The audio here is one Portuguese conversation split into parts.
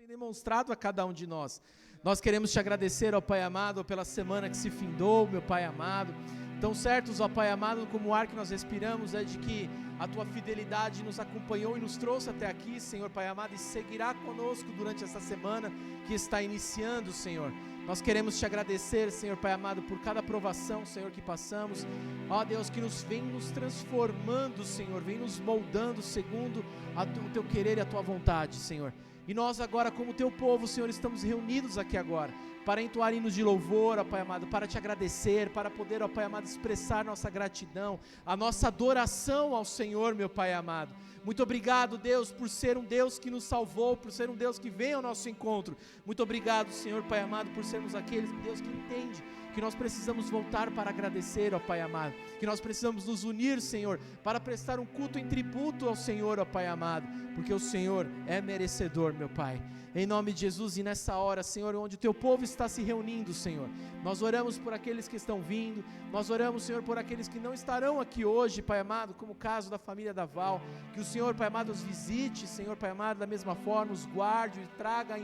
tem demonstrado a cada um de nós. Nós queremos te agradecer, ó Pai amado, pela semana que se findou, meu Pai amado. Tão certos, ó Pai amado, como o ar que nós respiramos é de que a Tua fidelidade nos acompanhou e nos trouxe até aqui, Senhor Pai amado, e seguirá conosco durante essa semana que está iniciando, Senhor. Nós queremos te agradecer, Senhor Pai amado, por cada provação, Senhor, que passamos. Ó Deus, que vem nos transformando, Senhor, vem nos moldando segundo o Teu querer e a Tua vontade, Senhor. E nós agora, como Teu povo, Senhor, estamos reunidos aqui agora para entoar hinos de louvor, ó Pai amado, para te agradecer, para poder, ó Pai amado, expressar nossa gratidão, a nossa adoração ao Senhor, meu Pai amado. Muito obrigado, Deus, por ser um Deus que nos salvou, por ser um Deus que vem ao nosso encontro. Muito obrigado, Senhor, Pai amado, por sermos aqueles, Deus, que entende que nós precisamos voltar para agradecer, ó Pai amado, que nós precisamos nos unir, Senhor, para prestar um culto em tributo ao Senhor, ó Pai amado, porque o Senhor é merecedor, meu Pai. Em nome de Jesus, e nessa hora, Senhor, onde o Teu povo está se reunindo, Senhor, nós oramos por aqueles que estão vindo, nós oramos, Senhor, por aqueles que não estarão aqui hoje, Pai amado, como o caso da família da Val, que o Senhor, Pai amado, os visite, Senhor, Pai amado, da mesma forma, os guarde e traga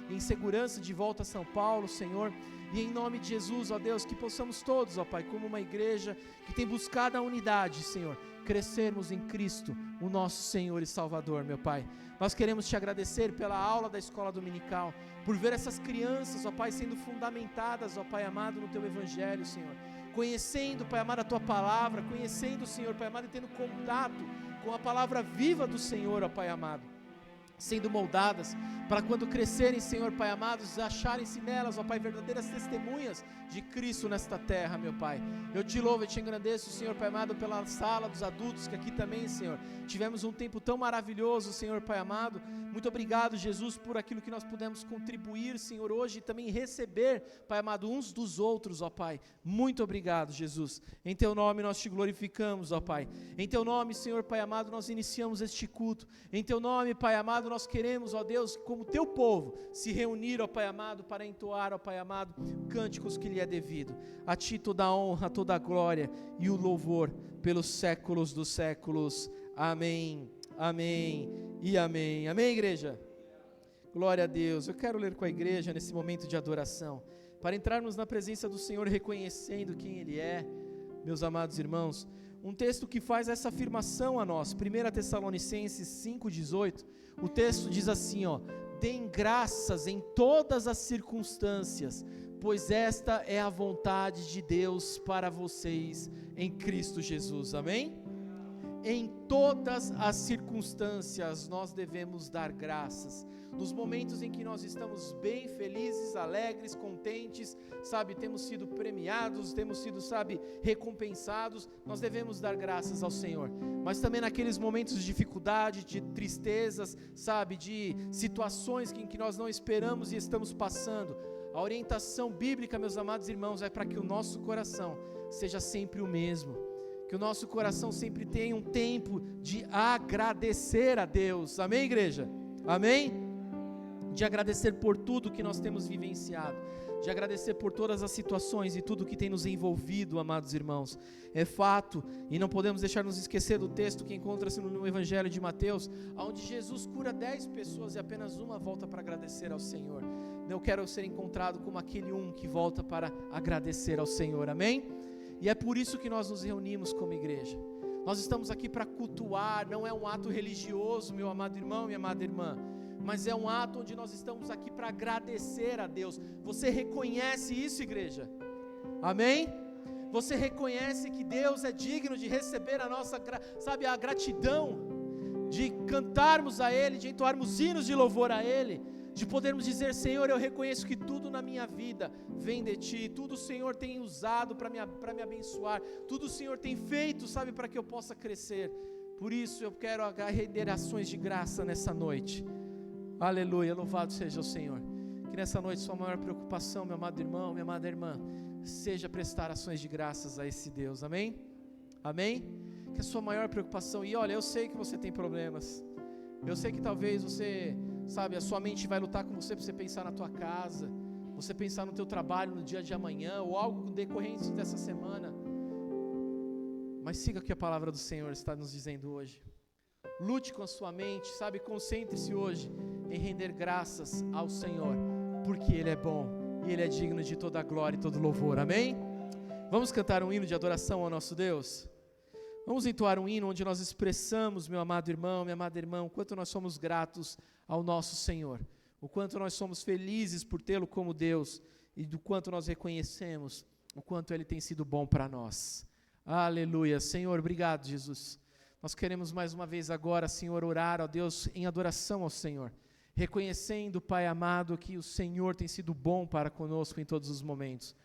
em segurança de volta a São Paulo, Senhor. E em nome de Jesus, ó Deus, que possamos todos, ó Pai, como uma igreja que tem buscado a unidade, Senhor, crescermos em Cristo, o nosso Senhor e Salvador, meu Pai. Nós queremos te agradecer pela aula da escola dominical, por ver essas crianças, ó Pai, sendo fundamentadas, ó Pai amado, no Teu Evangelho, Senhor, conhecendo, Pai amado, a Tua palavra, conhecendo, Senhor, Pai amado, e tendo contato com a palavra viva do Senhor, ó Pai amado, sendo moldadas, para quando crescerem, Senhor Pai amados, acharem-se nelas, ó Pai, verdadeiras testemunhas de Cristo nesta terra, meu Pai. Eu te louvo e te engrandeço, Senhor Pai amado, pela sala dos adultos, que aqui também, Senhor, tivemos um tempo tão maravilhoso, Senhor Pai amado. Muito obrigado, Jesus, por aquilo que nós pudemos contribuir, Senhor, hoje, e também receber, Pai amado, uns dos outros, ó Pai. Muito obrigado, Jesus. Em Teu nome nós te glorificamos, ó Pai. Em Teu nome, Senhor Pai amado, nós iniciamos este culto. Em Teu nome, Pai amado, nós queremos, ó Deus, como Teu povo, se reunir, ó Pai amado, para entoar, ó Pai amado, cânticos que lhe é devido. A Ti toda a honra, toda a glória e o louvor pelos séculos dos séculos. Amém, amém e amém. Amém, igreja? Glória a Deus. Eu quero ler com a igreja nesse momento de adoração, para entrarmos na presença do Senhor reconhecendo quem Ele é, meus amados irmãos. Um texto que faz essa afirmação a nós, 1 Tessalonicenses 5,18, o texto diz assim, ó: deem graças em todas as circunstâncias, pois esta é a vontade de Deus para vocês em Cristo Jesus. Amém? Em todas as circunstâncias nós devemos dar graças. Nos momentos em que nós estamos bem, felizes, alegres, contentes, sabe, temos sido premiados, temos sido, sabe, recompensados, nós devemos dar graças ao Senhor. Mas também naqueles momentos de dificuldade, de tristezas, sabe, de situações em que nós não esperamos e estamos passando, a orientação bíblica, meus amados irmãos, é para que o nosso coração seja sempre o mesmo, que o nosso coração sempre tenha um tempo de agradecer a Deus. Amém, igreja? Amém? De agradecer por tudo que nós temos vivenciado, de agradecer por todas as situações e tudo que tem nos envolvido, amados irmãos. É fato, e não podemos deixar nos esquecer do texto que encontra-se no Evangelho de Mateus, onde Jesus cura 10 pessoas e apenas uma volta para agradecer ao Senhor. Eu quero ser encontrado como aquele que volta para agradecer ao Senhor. Amém? E é por isso que nós nos reunimos como igreja. Nós estamos aqui para cultuar, não é um ato religioso, meu amado irmão, minha amada irmã, mas é um ato onde nós estamos aqui para agradecer a Deus. Você reconhece isso, igreja? Amém? Você reconhece que Deus é digno de receber a nossa, sabe, a gratidão, de cantarmos a Ele, de entoarmos hinos de louvor a Ele, de podermos dizer: Senhor, eu reconheço que tudo na minha vida vem de Ti, tudo o Senhor tem usado para me abençoar, tudo o Senhor tem feito, sabe, para que eu possa crescer. Por isso eu quero render ações de graça nessa noite. Aleluia, louvado seja o Senhor. Que nessa noite sua maior preocupação, meu amado irmão, minha amada irmã, seja prestar ações de graças a esse Deus. Amém? Amém? Que a sua maior preocupação, e olha, eu sei que você tem problemas, eu sei que talvez você, sabe, a sua mente vai lutar com você para você pensar na tua casa, você pensar no teu trabalho no dia de amanhã, ou algo decorrente dessa semana, mas siga o que a palavra do Senhor está nos dizendo hoje. Lute com a sua mente, sabe, concentre-se hoje em render graças ao Senhor, porque Ele é bom e Ele é digno de toda a glória e todo louvor, amém? Vamos cantar um hino de adoração ao nosso Deus? Vamos entoar um hino onde nós expressamos, meu amado irmão, minha amada irmã, o quanto nós somos gratos ao nosso Senhor, o quanto nós somos felizes por tê-lo como Deus e do quanto nós reconhecemos o quanto Ele tem sido bom para nós. Aleluia. Senhor, obrigado, Jesus. Nós queremos mais uma vez agora, Senhor, orar, ó Deus, em adoração ao Senhor, reconhecendo, Pai amado, que o Senhor tem sido bom para conosco em todos os momentos.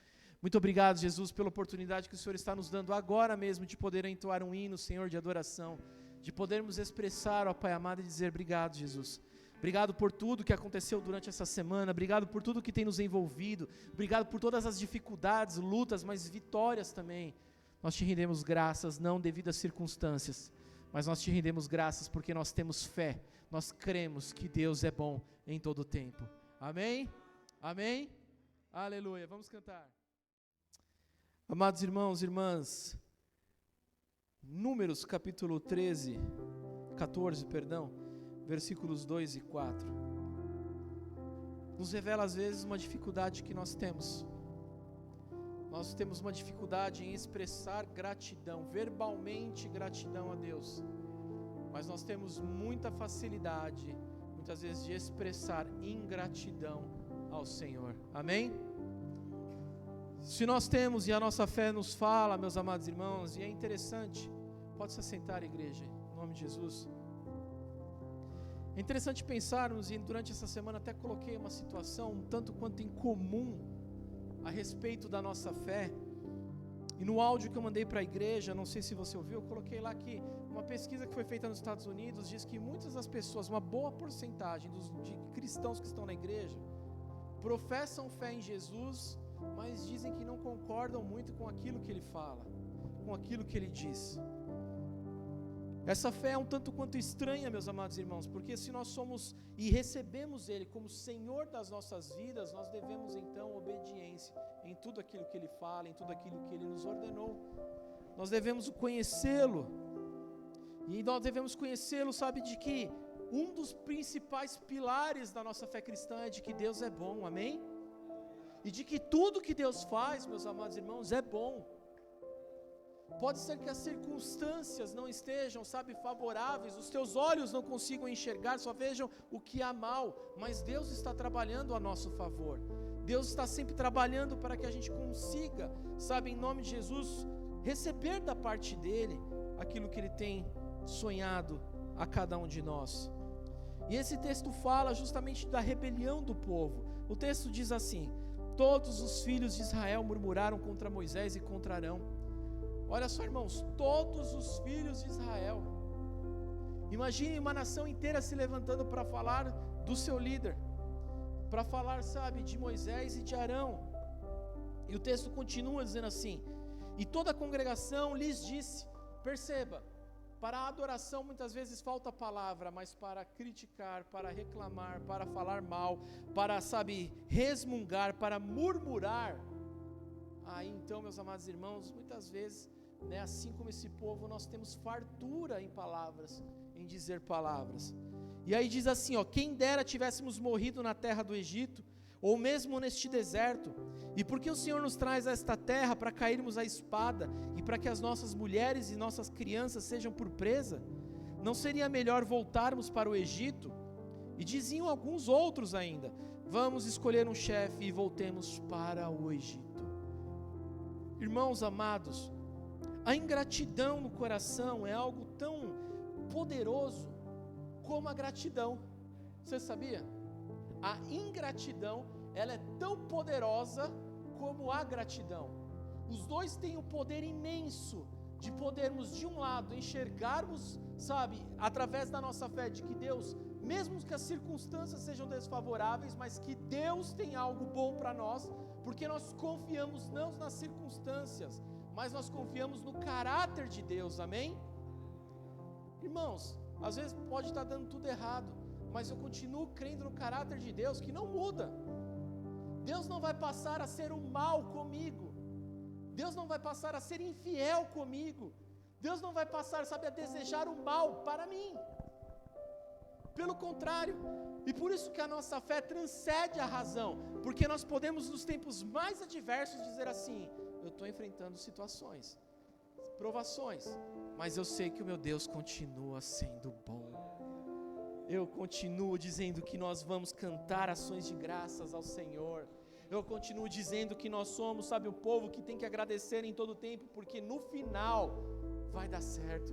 Muito obrigado, Jesus, pela oportunidade que o Senhor está nos dando agora mesmo de poder entoar um hino, Senhor, de adoração, de podermos expressar, ó Pai amado, e dizer obrigado, Jesus. Obrigado por tudo que aconteceu durante essa semana, obrigado por tudo que tem nos envolvido, obrigado por todas as dificuldades, lutas, mas vitórias também. Nós te rendemos graças, não devido às circunstâncias, mas nós te rendemos graças porque nós temos fé, nós cremos que Deus é bom em todo o tempo. Amém? Amém? Aleluia. Vamos cantar. Amados irmãos e irmãs, Números capítulo 14, versículos 2 e 4, nos revela às vezes uma dificuldade que nós temos. Nós temos uma dificuldade em expressar gratidão, verbalmente gratidão a Deus, mas nós temos muita facilidade, muitas vezes, de expressar ingratidão ao Senhor. Amém? Se nós temos, e a nossa fé nos fala, meus amados irmãos, e é interessante, pode se assentar, igreja, em nome de Jesus. É interessante pensarmos, e durante essa semana até coloquei uma situação um tanto quanto incomum a respeito da nossa fé, e no áudio que eu mandei para a igreja, não sei se você ouviu, eu coloquei lá que uma pesquisa que foi feita nos Estados Unidos diz que muitas das pessoas, uma boa porcentagem de cristãos que estão na igreja, professam fé em Jesus, mas dizem que não concordam muito com aquilo que Ele fala, com aquilo que Ele diz. Essa fé é um tanto quanto estranha, meus amados irmãos, porque se nós somos e recebemos Ele como Senhor das nossas vidas, nós devemos então obediência em tudo aquilo que Ele fala, em tudo aquilo que Ele nos ordenou. Nós devemos conhecê-lo, e nós devemos conhecê-lo, sabe, de que um dos principais pilares da nossa fé cristã é de que Deus é bom, amém? E de que tudo que Deus faz, meus amados irmãos, é bom. Pode ser que as circunstâncias não estejam, sabe, favoráveis, os teus olhos não consigam enxergar, só vejam o que há mal, mas Deus está trabalhando a nosso favor. Deus está sempre trabalhando para que a gente consiga, sabe, em nome de Jesus, receber da parte dEle aquilo que Ele tem sonhado a cada um de nós. E esse texto fala justamente da rebelião do povo. O texto diz assim: todos os filhos de Israel murmuraram contra Moisés e contra Arão. Olha só, irmãos, todos os filhos de Israel. Imagine uma nação inteira se levantando para falar do seu líder, para falar, sabe, de Moisés e de Arão. E o texto continua dizendo assim: e toda a congregação lhes disse, perceba, para a adoração muitas vezes falta palavra, mas para criticar, para reclamar, para falar mal, para, sabe, resmungar, para murmurar, aí então, meus amados irmãos, muitas vezes, né, assim como esse povo, nós temos fartura em palavras, em dizer palavras. E aí diz assim, ó: quem dera tivéssemos morrido na terra do Egito, ou mesmo neste deserto, e porque o Senhor nos traz a esta terra para cairmos à espada, e para que as nossas mulheres e nossas crianças sejam por presa? Não seria melhor voltarmos para o Egito? E diziam alguns outros ainda: vamos escolher um chefe e voltemos para o Egito. Irmãos amados, a ingratidão no coração é algo tão poderoso como a gratidão. Você sabia? A ingratidão, ela é tão poderosa como a gratidão. Os dois têm um poder imenso de podermos, de um lado, enxergarmos, sabe, através da nossa fé, de que Deus, mesmo que as circunstâncias sejam desfavoráveis, mas que Deus tem algo bom para nós, porque nós confiamos não nas circunstâncias, mas nós confiamos no caráter de Deus, amém? Irmãos, às vezes pode estar dando tudo errado, mas eu continuo crendo no caráter de Deus, que não muda. Deus não vai passar a ser o mal comigo, Deus não vai passar a ser infiel comigo, Deus não vai passar, sabe, a desejar o mal para mim. Pelo contrário, e por isso que a nossa fé transcende a razão, porque nós podemos nos tempos mais adversos dizer assim: eu estou enfrentando situações, provações, mas eu sei que o meu Deus continua sendo bom. Eu continuo dizendo que nós vamos cantar ações de graças ao Senhor. Eu continuo dizendo que nós somos, sabe, o povo que tem que agradecer em todo tempo, porque no final vai dar certo.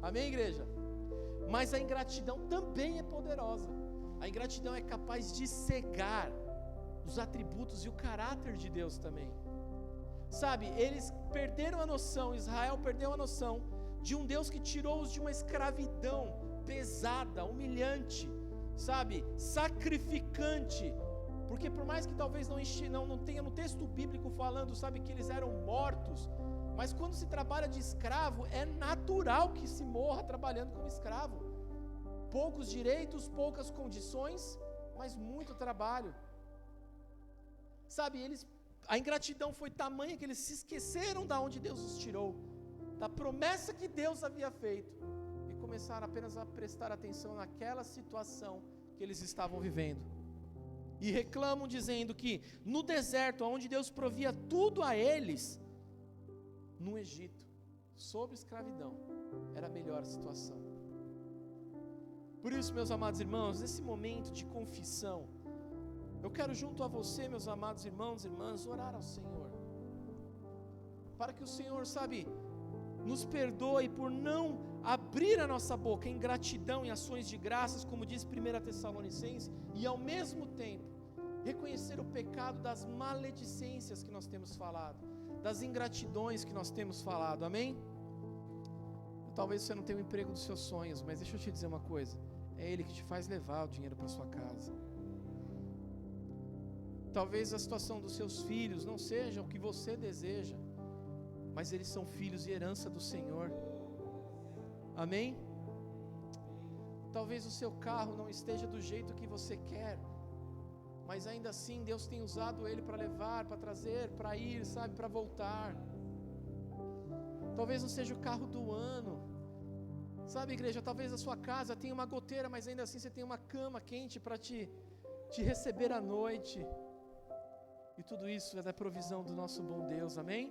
Amém, igreja? Mas a ingratidão também é poderosa. A ingratidão é capaz de cegar os atributos e o caráter de Deus também. Sabe, eles perderam a noção, Israel perdeu a noção de um Deus que tirou-os de uma escravidão pesada, humilhante, sabe, sacrificante. Porque por mais que talvez não tenha no texto bíblico falando, sabe, que eles eram mortos, mas quando se trabalha de escravo, é natural que se morra trabalhando como escravo. Poucos direitos, poucas condições, mas muito trabalho. Sabe, a ingratidão foi tamanha que eles se esqueceram de onde Deus os tirou, da promessa que Deus havia feito, e começaram apenas a prestar atenção naquela situação que eles estavam vivendo. E reclamam dizendo que no deserto, onde Deus provia tudo a eles, no Egito, sob escravidão, era a melhor situação. Por isso, meus amados irmãos, nesse momento de confissão, eu quero junto a você, meus amados irmãos e irmãs, orar ao Senhor, para que o Senhor, sabe, nos perdoe por não abrir a nossa boca em gratidão e ações de graças, como diz 1 Tessalonicenses, e ao mesmo tempo reconhecer o pecado das maledicências que nós temos falado, das ingratidões que nós temos falado, amém? Talvez você não tenha o emprego dos seus sonhos, mas deixa eu te dizer uma coisa, é Ele que te faz levar o dinheiro para sua casa. Talvez a situação dos seus filhos não seja o que você deseja, mas eles são filhos e herança do Senhor, amém? Talvez o seu carro não esteja do jeito que você quer, mas ainda assim Deus tem usado ele para levar, para trazer, para ir, sabe, para voltar. Talvez não seja o carro do ano, sabe, igreja, talvez a sua casa tenha uma goteira, mas ainda assim você tem uma cama quente para te receber à noite. E tudo isso é da provisão do nosso bom Deus, amém?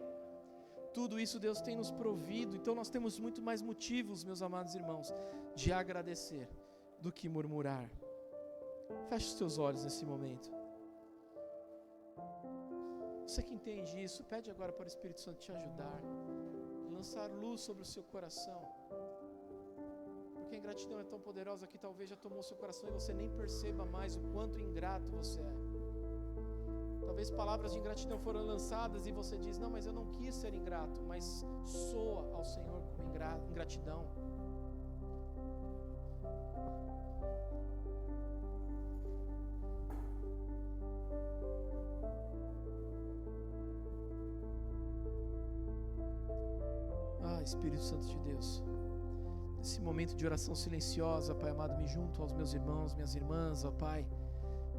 Tudo isso Deus tem nos provido, então nós temos muito mais motivos, meus amados irmãos, de agradecer do que murmurar. Feche os seus olhos nesse momento. Você que entende isso, pede agora para o Espírito Santo te ajudar, lançar luz sobre o seu coração, porque a ingratidão é tão poderosa que talvez já tomou o seu coração e você nem perceba mais o quanto ingrato você é. Talvez palavras de ingratidão foram lançadas e você diz: não, mas eu não quis ser ingrato, mas soa ao Senhor como ingratidão. Espírito Santo de Deus, nesse momento de oração silenciosa, Pai amado, me junto aos meus irmãos, minhas irmãs, ó Pai,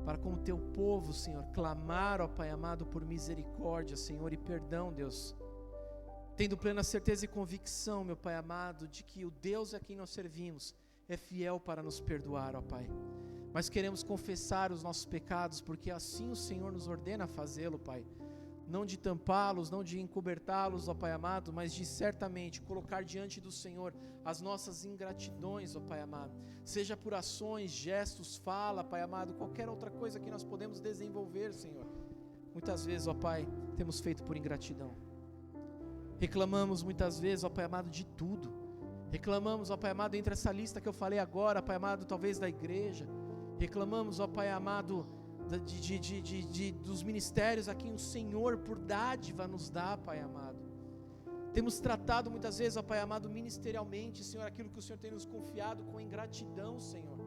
para como teu povo, Senhor, clamar, ó Pai amado, por misericórdia, Senhor, e perdão, Deus, tendo plena certeza e convicção, meu Pai amado, de que o Deus a quem nós servimos é fiel para nos perdoar, ó Pai. Mas queremos confessar os nossos pecados, porque assim o Senhor nos ordena fazê-lo, Pai. Não de tampá-los, não de encobertá-los, ó Pai amado, mas de certamente colocar diante do Senhor as nossas ingratidões, ó Pai amado, seja por ações, gestos, fala, Pai amado, qualquer outra coisa que nós podemos desenvolver, Senhor. Muitas vezes, ó Pai, temos feito por ingratidão, reclamamos muitas vezes, ó Pai amado, de tudo, reclamamos, ó Pai amado, entre essa lista que eu falei agora, Pai amado, talvez da igreja, reclamamos, ó Pai amado, dos ministérios a quem o Senhor por dádiva nos dá, Pai amado. Temos tratado muitas vezes, ó Pai amado, ministerialmente, Senhor, aquilo que o Senhor tem nos confiado com ingratidão, Senhor,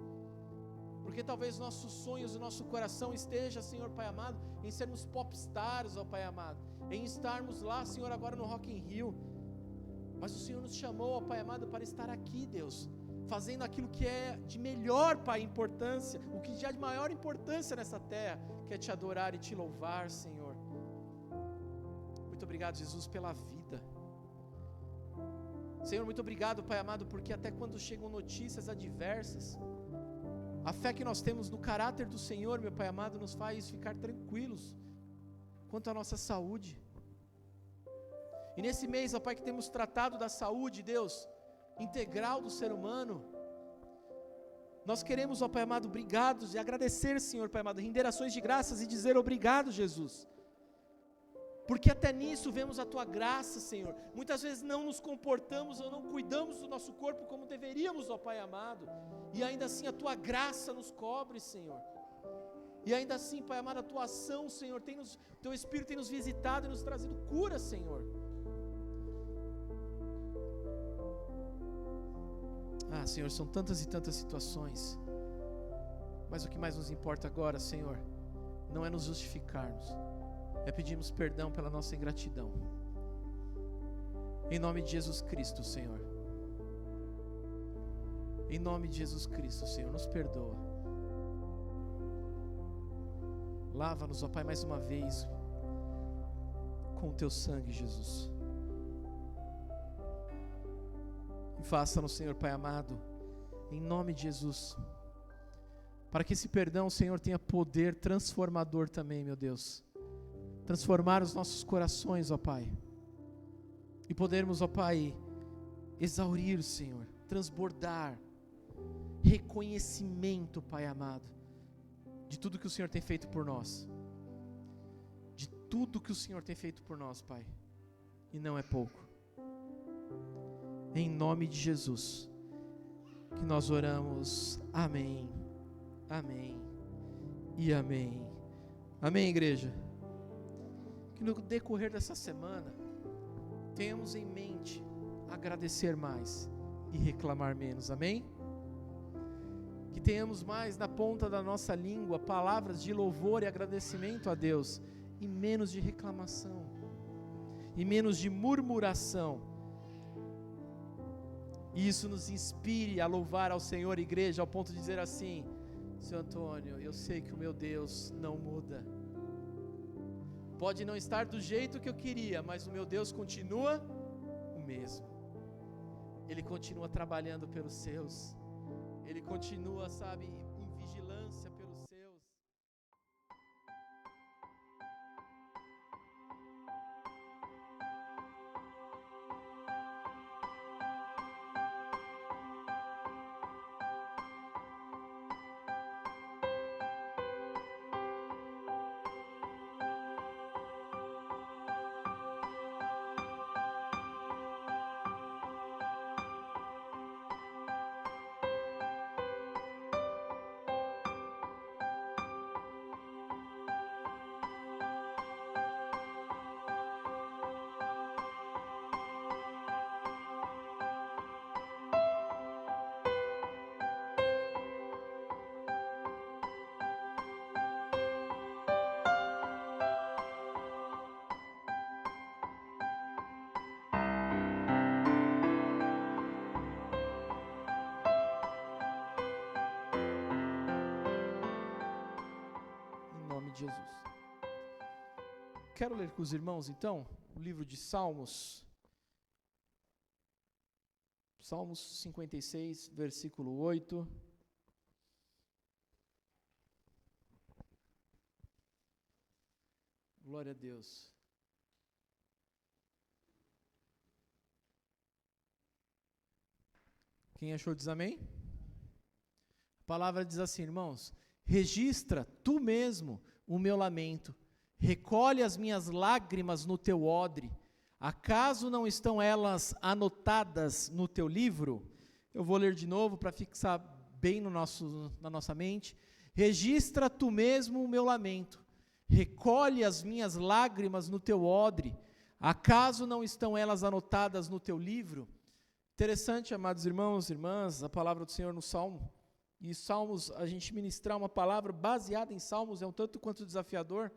porque talvez nossos sonhos e nosso coração esteja, Senhor, Pai amado, em sermos popstars, ó Pai amado, em estarmos lá, Senhor, agora no Rock in Rio, mas o Senhor nos chamou, ó Pai amado, para estar aqui, Deus, fazendo aquilo que é de melhor, Pai, importância, o que já é de maior importância nessa terra, que é te adorar e te louvar, Senhor. Muito obrigado, Jesus, pela vida. Senhor, muito obrigado, Pai amado, porque até quando chegam notícias adversas, A fé que nós temos no caráter do Senhor, meu Pai amado, nos faz ficar tranquilos quanto à nossa saúde. E nesse mês, ó Pai, que temos tratado da saúde, Deus, integral do ser humano, nós queremos, ó Pai amado, obrigados e agradecer, Senhor, Pai amado, render ações de graças e dizer obrigado, Jesus. Porque até nisso vemos a Tua graça, Senhor. Muitas vezes não nos comportamos ou não cuidamos do nosso corpo como deveríamos, ó Pai amado. E ainda assim a Tua graça nos cobre, Senhor. E ainda assim, Pai amado, a Tua ação, Senhor, Teu Espírito tem nos visitado e nos trazido cura, Senhor. Senhor, são tantas e tantas situações. Mas o que mais nos importa agora, Senhor, não é nos justificarmos, é pedirmos perdão pela nossa ingratidão. Em nome de Jesus Cristo, Senhor. Em nome de Jesus Cristo, Senhor, nos perdoa. Lava-nos, ó Pai, mais uma vez com o Teu sangue, Jesus. E faça-nos, Senhor, Pai amado, em nome de Jesus, para que esse perdão, Senhor, tenha poder transformador também, meu Deus. Transformar os nossos corações, ó Pai, e podermos, ó Pai, exaurir, Senhor, transbordar reconhecimento, Pai amado, de tudo que o Senhor tem feito por nós, de tudo que o Senhor tem feito por nós, Pai, e não é pouco. Em nome de Jesus que nós oramos. Amém, amém e amém. Amém, igreja. Que no decorrer dessa semana tenhamos em mente agradecer mais e reclamar menos, amém? Que tenhamos mais na ponta da nossa língua palavras de louvor e agradecimento a Deus, e menos de reclamação, e menos de murmuração. E isso nos inspire a louvar ao Senhor, igreja, ao ponto de dizer assim: Senhor Antônio, eu sei que o meu Deus não muda. Pode não estar do jeito que eu queria, mas o meu Deus continua o mesmo. Ele continua trabalhando pelos seus. Ele continua, sabe, em vigilância pelos seus. Jesus. Quero ler com os irmãos então o livro de Salmos, Salmos 56, versículo 8. Glória a Deus. Quem achou diz amém? A palavra diz assim, irmãos: registra tu mesmo o meu lamento, recolhe as minhas lágrimas no teu odre, acaso não estão elas anotadas no teu livro? Eu vou ler de novo para fixar bem na nossa mente. Registra tu mesmo o meu lamento, recolhe as minhas lágrimas no teu odre, acaso não estão elas anotadas no teu livro? Interessante, amados irmãos e irmãs, a palavra do Senhor no Salmo. E Salmos, a gente ministrar uma palavra baseada em Salmos é um tanto quanto desafiador,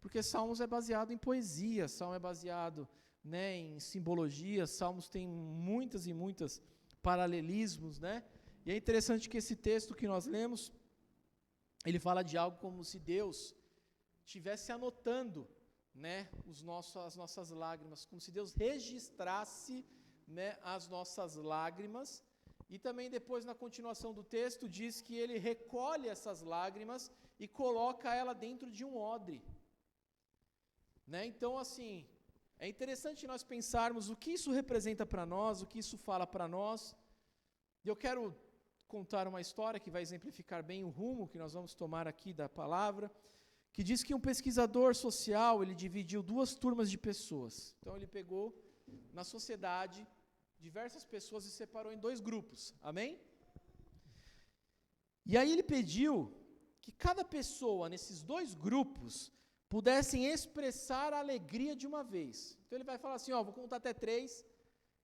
porque Salmos é baseado em poesia, Salmo é baseado, em simbologia, Salmos tem muitas e muitas paralelismos, E é interessante que esse texto que nós lemos, ele fala de algo como se Deus estivesse anotando, as nossas lágrimas, como se Deus registrasse, as nossas lágrimas, E também depois, na continuação do texto, diz que ele recolhe essas lágrimas e coloca ela dentro de um odre. Né? Então, assim, é interessante nós pensarmos o que isso representa para nós, o que isso fala para nós. E eu quero contar uma história que vai exemplificar bem o rumo que nós vamos tomar aqui da palavra, que diz que um pesquisador social, ele dividiu 2 turmas de pessoas. Então, ele pegou, na sociedade, diversas pessoas e separou em 2 grupos. Amém? E aí ele pediu que cada pessoa nesses 2 grupos pudessem expressar a alegria de uma vez. Então ele vai falar assim, vou contar até 3,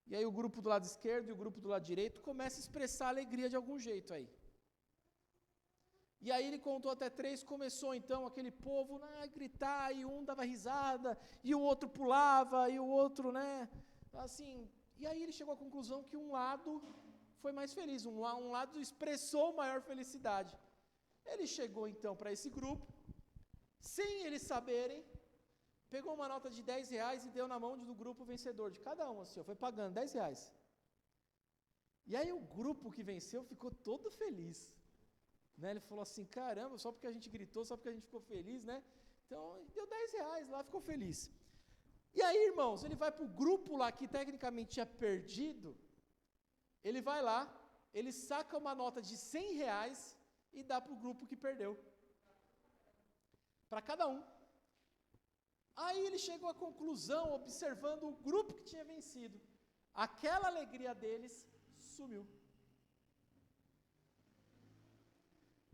e aí o grupo do lado esquerdo e o grupo do lado direito começa a expressar a alegria de algum jeito aí. E aí ele contou até 3, começou então aquele povo a gritar, e um dava risada, e o outro pulava, e o outro, assim. E aí ele chegou à conclusão que um lado foi mais feliz, um lado expressou maior felicidade. Ele chegou então para esse grupo, sem eles saberem, pegou uma nota de R$10 e deu na mão do grupo vencedor, de cada um, assim, foi pagando R$10. E aí o grupo que venceu ficou todo feliz. Né? Ele falou assim, caramba, só porque a gente gritou, só porque a gente ficou feliz, né? Então, deu R$10 lá, ficou feliz. E aí, irmãos, ele vai para o grupo lá que tecnicamente tinha perdido, ele vai lá, ele saca uma nota de R$100 e dá para o grupo que perdeu. Para cada um. Aí ele chegou à conclusão, observando o grupo que tinha vencido, aquela alegria deles sumiu.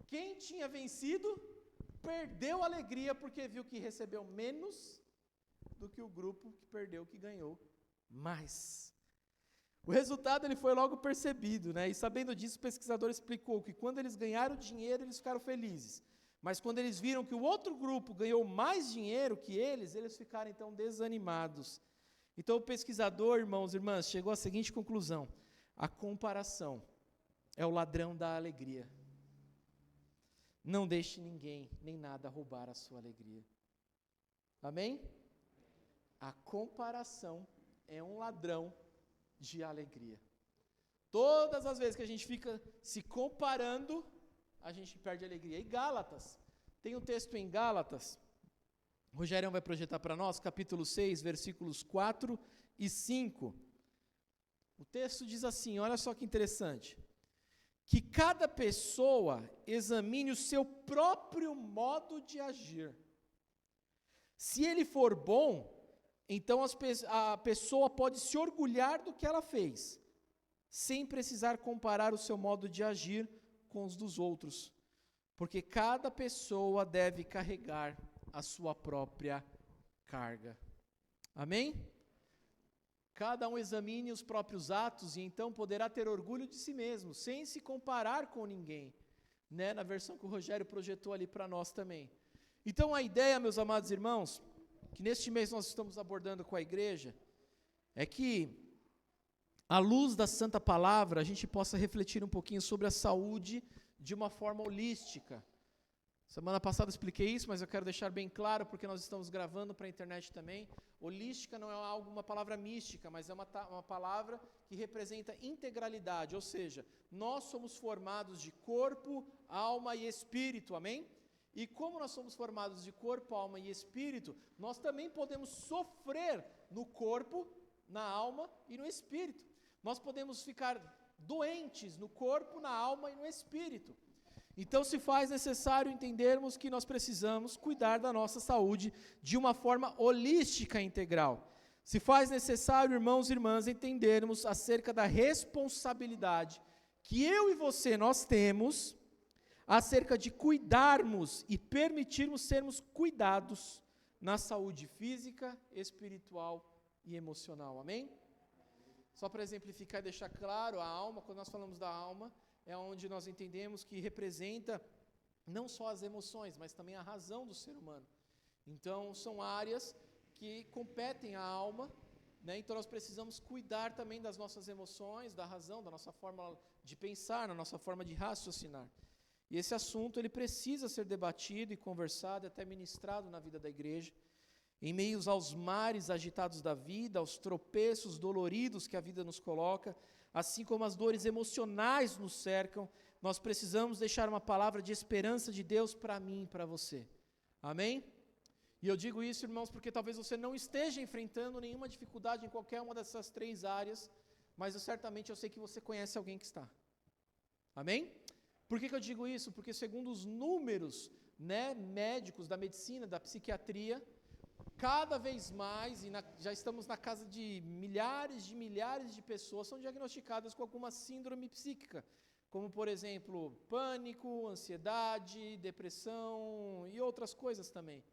Quem tinha vencido, perdeu a alegria porque viu que recebeu menos do que o grupo que perdeu, que ganhou mais. O resultado ele foi logo percebido, né? E sabendo disso, o pesquisador explicou que quando eles ganharam dinheiro, eles ficaram felizes. Mas quando eles viram que o outro grupo ganhou mais dinheiro que eles ficaram então desanimados. Então o pesquisador, irmãos e irmãs, chegou à seguinte conclusão: a comparação é o ladrão da alegria. Não deixe ninguém nem nada roubar a sua alegria. Amém? A comparação é um ladrão de alegria. Todas as vezes que a gente fica se comparando, a gente perde a alegria. E Gálatas, tem um texto em Gálatas, o Rogério vai projetar para nós, capítulo 6, versículos 4 e 5. O texto diz assim, olha só que interessante: que cada pessoa examine o seu próprio modo de agir. Se ele for bom, então a pessoa pode se orgulhar do que ela fez, sem precisar comparar o seu modo de agir com os dos outros, porque cada pessoa deve carregar a sua própria carga. Amém? Cada um examine os próprios atos e então poderá ter orgulho de si mesmo, sem se comparar com ninguém, né? Na versão que o Rogério projetou ali para nós também. Então a ideia, meus amados irmãos, que neste mês nós estamos abordando com a igreja, é que, à luz da Santa Palavra, a gente possa refletir um pouquinho sobre a saúde de uma forma holística. Semana passada eu expliquei isso, mas eu quero deixar bem claro, porque nós estamos gravando para a internet também. Holística não é uma palavra mística, mas é uma palavra que representa integralidade, ou seja, nós somos formados de corpo, alma e espírito, amém? E como nós somos formados de corpo, alma e espírito, nós também podemos sofrer no corpo, na alma e no espírito. Nós podemos ficar doentes no corpo, na alma e no espírito. Então se faz necessário entendermos que nós precisamos cuidar da nossa saúde de uma forma holística e integral. Se faz necessário, irmãos e irmãs, entendermos acerca da responsabilidade que eu e você nós temos acerca de cuidarmos e permitirmos sermos cuidados na saúde física, espiritual e emocional. Amém? Só para exemplificar e deixar claro, a alma, quando nós falamos da alma, é onde nós entendemos que representa não só as emoções, mas também a razão do ser humano. Então, são áreas que competem à alma, né? Então nós precisamos cuidar também das nossas emoções, da razão, da nossa forma de pensar, da nossa forma de raciocinar. E esse assunto ele precisa ser debatido e conversado, até ministrado na vida da igreja, em meios aos mares agitados da vida, aos tropeços doloridos que a vida nos coloca. assim como as dores emocionais nos cercam, nós precisamos deixar uma palavra de esperança de Deus para mim e para você. Amém? E eu digo isso, irmãos, porque talvez você não esteja enfrentando nenhuma dificuldade em qualquer uma dessas 3 áreas, mas certamente eu sei que você conhece alguém que está. Amém? Por que eu digo isso? Porque segundo os números, médicos da medicina, da psiquiatria, cada vez mais, já estamos na casa de milhares de pessoas são diagnosticadas com alguma síndrome psíquica, como por exemplo, pânico, ansiedade, depressão e outras coisas também.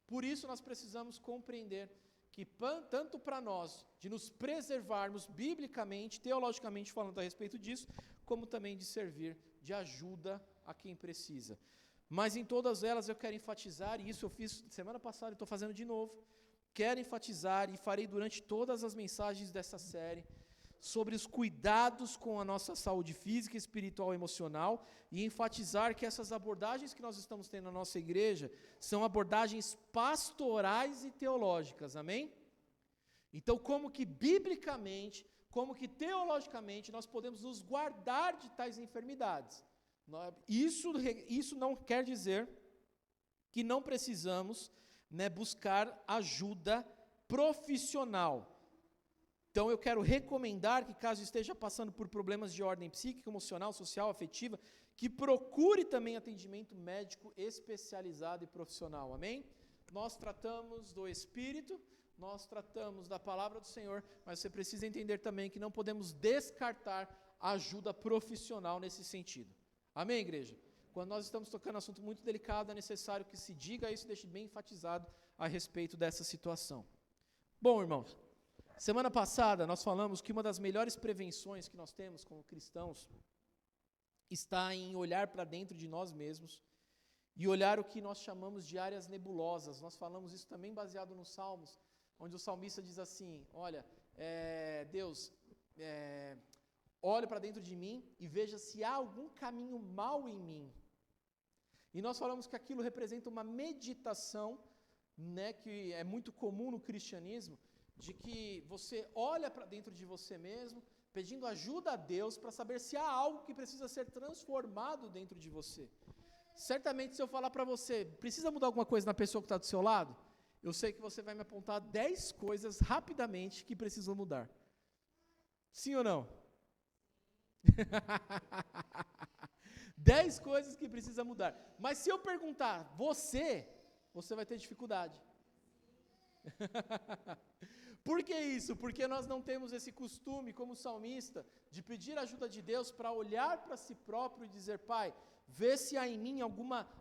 Por isso nós precisamos compreender que tanto para nós, de nos preservarmos biblicamente, teologicamente falando a respeito disso, como também de servir de ajuda a quem precisa. Mas em todas elas eu quero enfatizar, e isso eu fiz semana passada e estou fazendo de novo, quero enfatizar e farei durante todas as mensagens dessa série, sobre os cuidados com a nossa saúde física, espiritual e emocional, e enfatizar que essas abordagens que nós estamos tendo na nossa igreja são abordagens pastorais e teológicas, amém? Então, como que biblicamente, como que teologicamente nós podemos nos guardar de tais enfermidades? Isso não quer dizer que não precisamos, buscar ajuda profissional. Então eu quero recomendar que, caso esteja passando por problemas de ordem psíquica, emocional, social, afetiva, que procure também atendimento médico especializado e profissional, amém? Nós tratamos do Espírito, nós tratamos da Palavra do Senhor, mas você precisa entender também que não podemos descartar a ajuda profissional nesse sentido. Amém, igreja? Quando nós estamos tocando um assunto muito delicado, é necessário que se diga isso e deixe bem enfatizado a respeito dessa situação. Bom, irmãos, semana passada nós falamos que uma das melhores prevenções que nós temos como cristãos está em olhar para dentro de nós mesmos e olhar o que nós chamamos de áreas nebulosas. Nós falamos isso também baseado nos Salmos, onde o salmista diz assim, olha, Deus, olhe para dentro de mim e veja se há algum caminho mau em mim. E nós falamos que aquilo representa uma meditação, que é muito comum no cristianismo, de que você olha para dentro de você mesmo, pedindo ajuda a Deus para saber se há algo que precisa ser transformado dentro de você. Certamente, se eu falar para você, precisa mudar alguma coisa na pessoa que está do seu lado? Eu sei que você vai me apontar 10 coisas rapidamente que precisam mudar. Sim ou não? 10 coisas que precisa mudar. Mas se eu perguntar, você vai ter dificuldade. Por que isso? Porque nós não temos esse costume, como salmista, de pedir ajuda de Deus para olhar para si próprio e dizer, Pai, vê se há em mim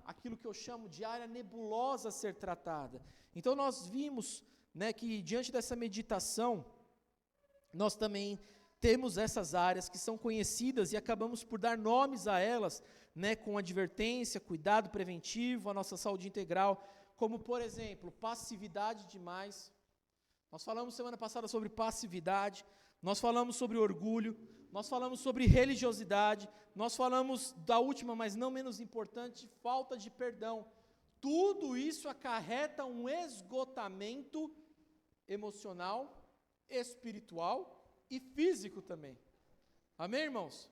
aquilo que eu chamo de área nebulosa a ser tratada. Então nós vimos, que diante dessa meditação, nós também temos essas áreas que são conhecidas e acabamos por dar nomes a elas, com advertência, cuidado preventivo, a nossa saúde integral, como por exemplo, passividade demais. Nós falamos semana passada sobre passividade, nós falamos sobre orgulho, nós falamos sobre religiosidade, nós falamos da última, mas não menos importante, falta de perdão. Tudo isso acarreta um esgotamento emocional, espiritual e físico também. Amém, irmãos?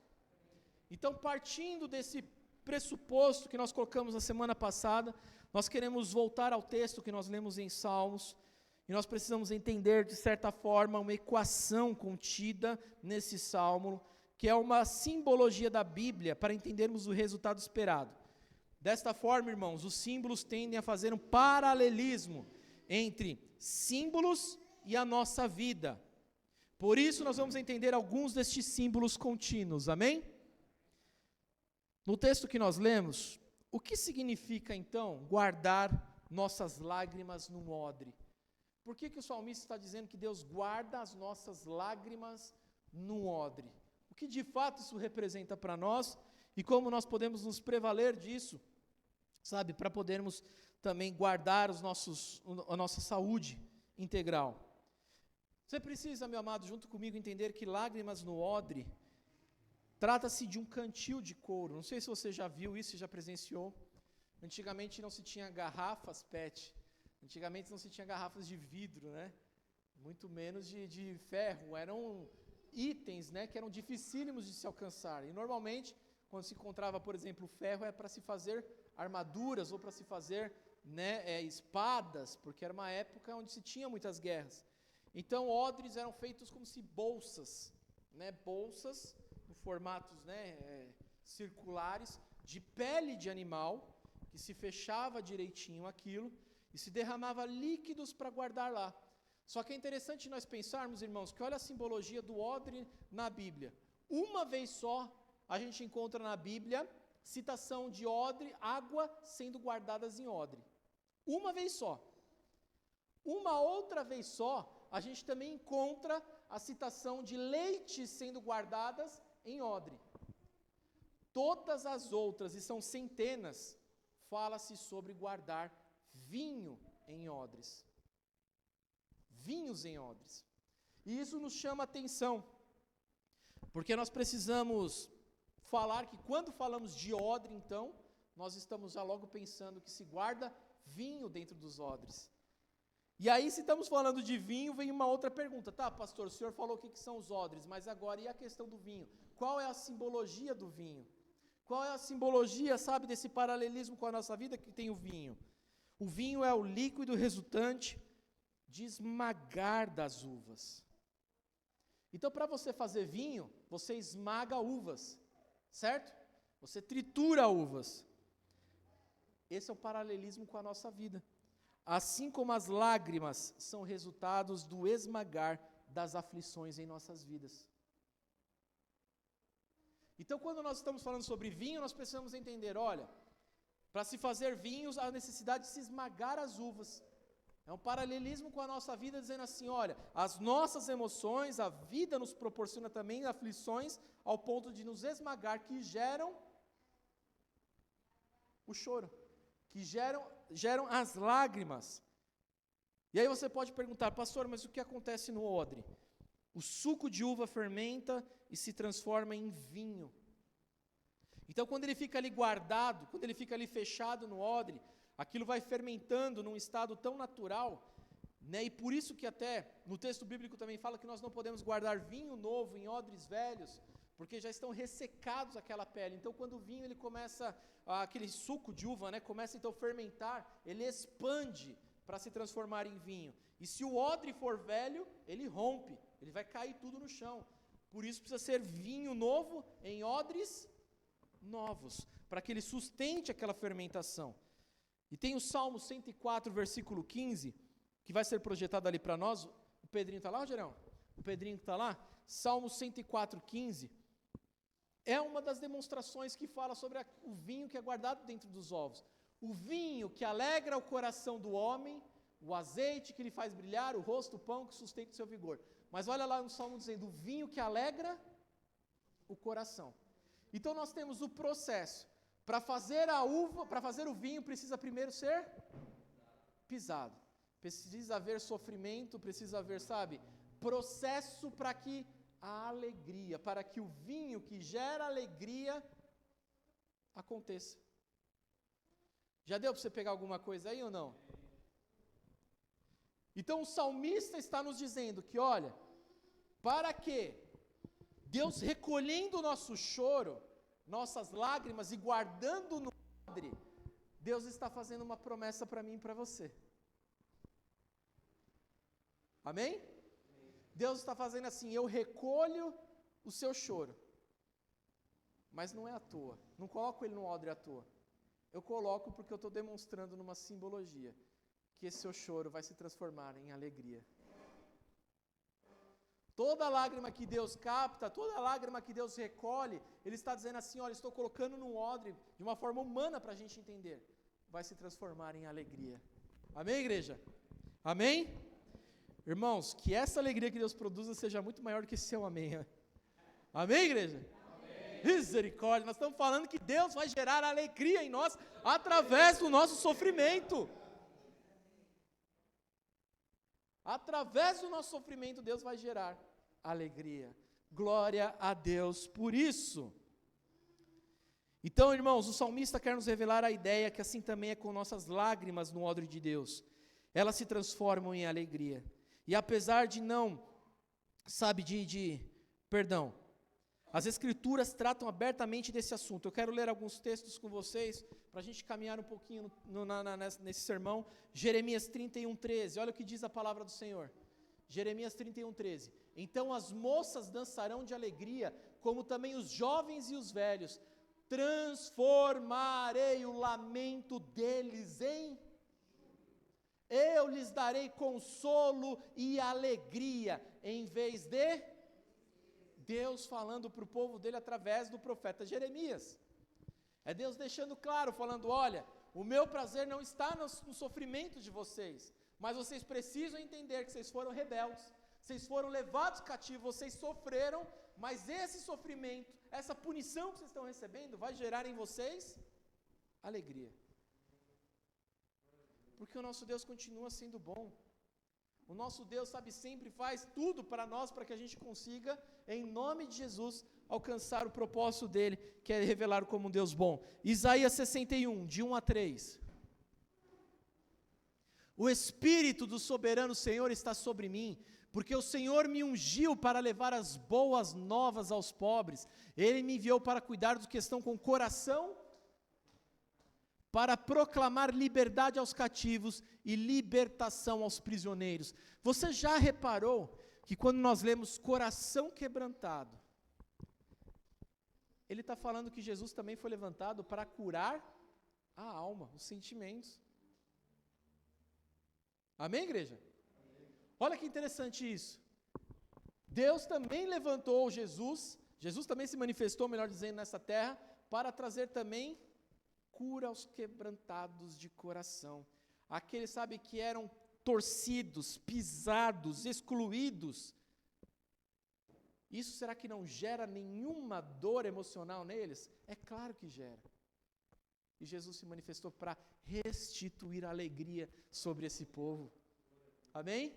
Então, partindo desse pressuposto que nós colocamos na semana passada, nós queremos voltar ao texto que nós lemos em Salmos, e nós precisamos entender, de certa forma, uma equação contida nesse salmo, que é uma simbologia da Bíblia, para entendermos o resultado esperado. Desta forma, irmãos, os símbolos tendem a fazer um paralelismo entre símbolos e a nossa vida. Por isso, nós vamos entender alguns destes símbolos contínuos, amém? No texto que nós lemos, o que significa, então, guardar nossas lágrimas num odre? Por que o salmista está dizendo que Deus guarda as nossas lágrimas num odre? O que de fato isso representa para nós e como nós podemos nos prevaler disso, para podermos também guardar a nossa saúde integral. Você precisa, meu amado, junto comigo, entender que lágrimas no odre trata-se de um cantil de couro. Não sei se você já viu isso, já presenciou. Antigamente não se tinha garrafas PET. Antigamente não se tinha garrafas de vidro, muito menos de ferro. Eram itens, né, que eram dificílimos de se alcançar. E normalmente, quando se encontrava, por exemplo, ferro, é para se fazer armaduras ou para se fazer, né, espadas, porque era uma época onde se tinha muitas guerras. Então, odres eram feitos como se bolsas, né, bolsas em formatos, né, circulares, de pele de animal, que se fechava direitinho aquilo, e se derramava líquidos para guardar lá. Só que é interessante nós pensarmos, irmãos, que olha a simbologia do odre na Bíblia. Uma vez só, a gente encontra na Bíblia citação de odre, água sendo guardadas em odre. Uma vez só. Uma outra vez só, a gente também encontra a citação de leite sendo guardadas em odre. Todas as outras, e são centenas, fala-se sobre guardar vinho em odres. Vinhos em odres. E isso nos chama a atenção, porque nós precisamos falar que quando falamos de odre, então, nós estamos já logo pensando que se guarda vinho dentro dos odres. E aí, se estamos falando de vinho, vem uma outra pergunta. Tá, pastor, o senhor falou o que são os odres, mas agora e a questão do vinho? Qual é a simbologia do vinho? Qual é a simbologia, sabe, desse paralelismo com a nossa vida que tem o vinho? O vinho é o líquido resultante de esmagar das uvas. Então, para você fazer vinho, você esmaga uvas, certo? Você tritura uvas. Esse é o paralelismo com a nossa vida. Assim como as lágrimas são resultados do esmagar das aflições em nossas vidas. Então, quando nós estamos falando sobre vinho, nós precisamos entender, olha, para se fazer vinhos, há necessidade de se esmagar as uvas. É um paralelismo com a nossa vida, dizendo assim, olha, as nossas emoções, a vida nos proporciona também aflições, ao ponto de nos esmagar, que geram o choro, que geram as lágrimas. E aí você pode perguntar, pastor, mas o que acontece no odre? O suco de uva fermenta e se transforma em vinho. Então, quando ele fica ali guardado, quando ele fica ali fechado no odre, aquilo vai fermentando num estado tão natural, né? E por isso que até no texto bíblico também fala que nós não podemos guardar vinho novo em odres velhos, porque já estão ressecados aquela pele. Então, quando o vinho ele começa, aquele suco de uva, né, começa então a fermentar, ele expande para se transformar em vinho. E se o odre for velho, ele rompe, ele vai cair tudo no chão. Por isso precisa ser vinho novo em odres novos, para que ele sustente aquela fermentação. E tem o Salmo 104, versículo 15, que vai ser projetado ali para nós. O Pedrinho está lá, Rogério? O Pedrinho está lá? Salmo 104, 15. É uma das demonstrações que fala sobre o vinho que é guardado dentro dos ovos. O vinho que alegra o coração do homem, o azeite que lhe faz brilhar, o rosto, o pão que sustenta o seu vigor. Mas olha lá no Salmo dizendo, o vinho que alegra o coração. Então nós temos o processo. Para fazer a uva, para fazer o vinho, precisa primeiro ser pisado. Precisa haver sofrimento, precisa haver, sabe, processo para que a alegria, para que o vinho que gera alegria aconteça. Já deu para você pegar alguma coisa aí ou não? Então o salmista está nos dizendo que, olha, para que Deus recolhendo o nosso choro, nossas lágrimas e guardando no odre, Deus está fazendo uma promessa para mim e para você. Amém? Deus está fazendo assim, eu recolho o seu choro, mas não é à toa, não coloco ele no odre à toa, eu coloco porque eu estou demonstrando numa simbologia, que esse seu choro vai se transformar em alegria. Toda lágrima que Deus capta, toda lágrima que Deus recolhe, Ele está dizendo assim, olha, estou colocando no odre, de uma forma humana para a gente entender, vai se transformar em alegria. Amém, igreja? Amém? Irmãos, que essa alegria que Deus produza seja muito maior do que esse seu amém. Amém, igreja? Amém. Misericórdia, nós estamos falando que Deus vai gerar alegria em nós através do nosso sofrimento. Através do nosso sofrimento, Deus vai gerar alegria. Glória a Deus por isso. Então, irmãos, o salmista quer nos revelar a ideia que assim também é com nossas lágrimas no odre de Deus. Elas se transformam em alegria. E apesar de não, sabe, de Perdão. As Escrituras tratam abertamente desse assunto. Eu quero ler alguns textos com vocês, para a gente caminhar um pouquinho nesse sermão. Jeremias 31:13, olha o que diz a palavra do Senhor. Jeremias 31:13. Então as moças dançarão de alegria, como também os jovens e os velhos. Transformarei o lamento deles em... Eu lhes darei consolo e alegria, em vez de... Deus falando para o povo dele através do profeta Jeremias. É Deus deixando claro, falando, olha, o meu prazer não está no sofrimento de vocês, mas vocês precisam entender que vocês foram rebeldes, vocês foram levados cativos, vocês sofreram, mas esse sofrimento, essa punição que vocês estão recebendo, vai gerar em vocês alegria. Porque o nosso Deus continua sendo bom. O nosso Deus, sabe, sempre faz tudo para nós, para que a gente consiga, em nome de Jesus, alcançar o propósito dele, que é revelar como um Deus bom. Isaías 61, de 1 a 3. O Espírito do soberano Senhor está sobre mim, porque o Senhor me ungiu para levar as boas novas aos pobres. Ele me enviou para cuidar dos que estão com coração, para proclamar liberdade aos cativos e libertação aos prisioneiros. Você já reparou que quando nós lemos coração quebrantado, ele está falando que Jesus também foi levantado para curar a alma, os sentimentos. Amém, igreja? Olha que interessante isso. Deus também levantou Jesus também se manifestou, melhor dizendo, nessa terra, para trazer também cura aos quebrantados de coração. Aqueles, sabe, que eram torcidos, pisados, excluídos. Isso será que não gera nenhuma dor emocional neles? É claro que gera. E Jesus se manifestou para restituir a alegria sobre esse povo. Amém?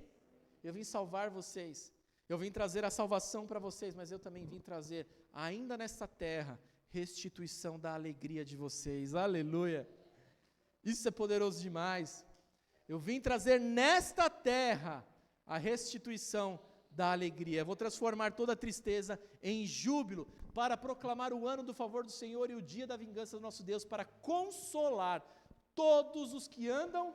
Eu vim salvar vocês. Eu vim trazer a salvação para vocês, mas eu também vim trazer, ainda nesta terra, restituição da alegria de vocês. Aleluia! Isso é poderoso demais. Eu vim trazer nesta terra a restituição da alegria. Eu vou transformar toda a tristeza em júbilo, para proclamar o ano do favor do Senhor e o dia da vingança do nosso Deus, para consolar todos os que andam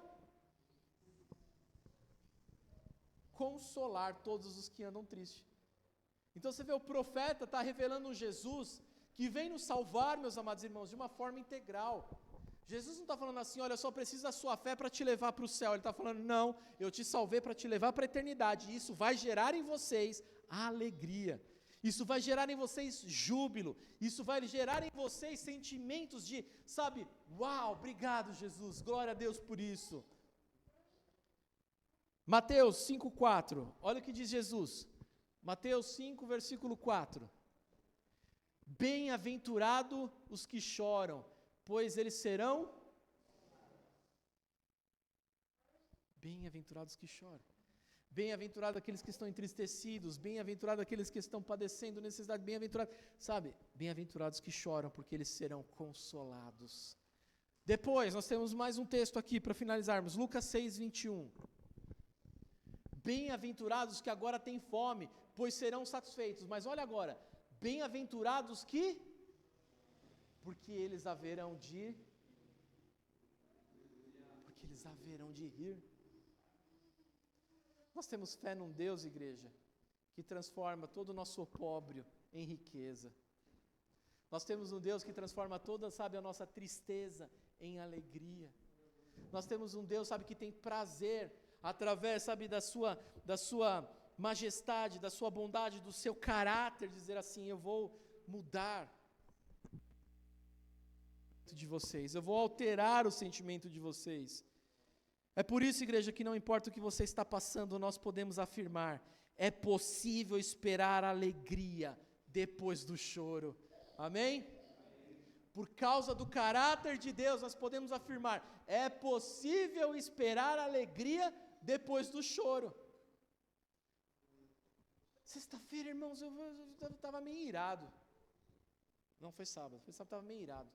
tristes. Então você vê, o profeta está revelando um Jesus que vem nos salvar, meus amados irmãos, de uma forma integral. Jesus não está falando assim, olha, eu só preciso da sua fé para te levar para o céu. Ele está falando, não, eu te salvei para te levar para a eternidade. E isso vai gerar em vocês alegria. Isso vai gerar em vocês júbilo. Isso vai gerar em vocês sentimentos de, sabe, uau, obrigado Jesus, glória a Deus por isso. Mateus 5,4, olha o que diz Jesus. Mateus 5, versículo 4. Bem-aventurados os que choram, pois eles serão... Bem-aventurados que choram. Bem-aventurados aqueles que estão entristecidos, bem-aventurados aqueles que estão padecendo necessidade, bem-aventurados, sabe? Bem-aventurados que choram, porque eles serão consolados. Depois, nós temos mais um texto aqui para finalizarmos, Lucas 6, 21. Bem-aventurados que agora têm fome, pois serão satisfeitos. Mas olha agora, bem-aventurados que, porque eles haverão de rir. Nós temos fé num Deus, igreja, que transforma todo o nosso opróbrio em riqueza. Nós temos um Deus que transforma toda, sabe, a nossa tristeza em alegria. Nós temos um Deus, sabe, que tem prazer através, sabe, da sua majestade, da sua bondade, do seu caráter, dizer assim, eu vou mudar de vocês, eu vou alterar o sentimento de vocês. É por isso, igreja, que não importa o que você está passando, nós podemos afirmar, é possível esperar alegria depois do choro. Amém? Por causa do caráter de Deus, nós podemos afirmar, é possível esperar alegria depois do choro. Sexta-feira, irmãos, eu estava meio irado. Não foi sábado, estava meio irado.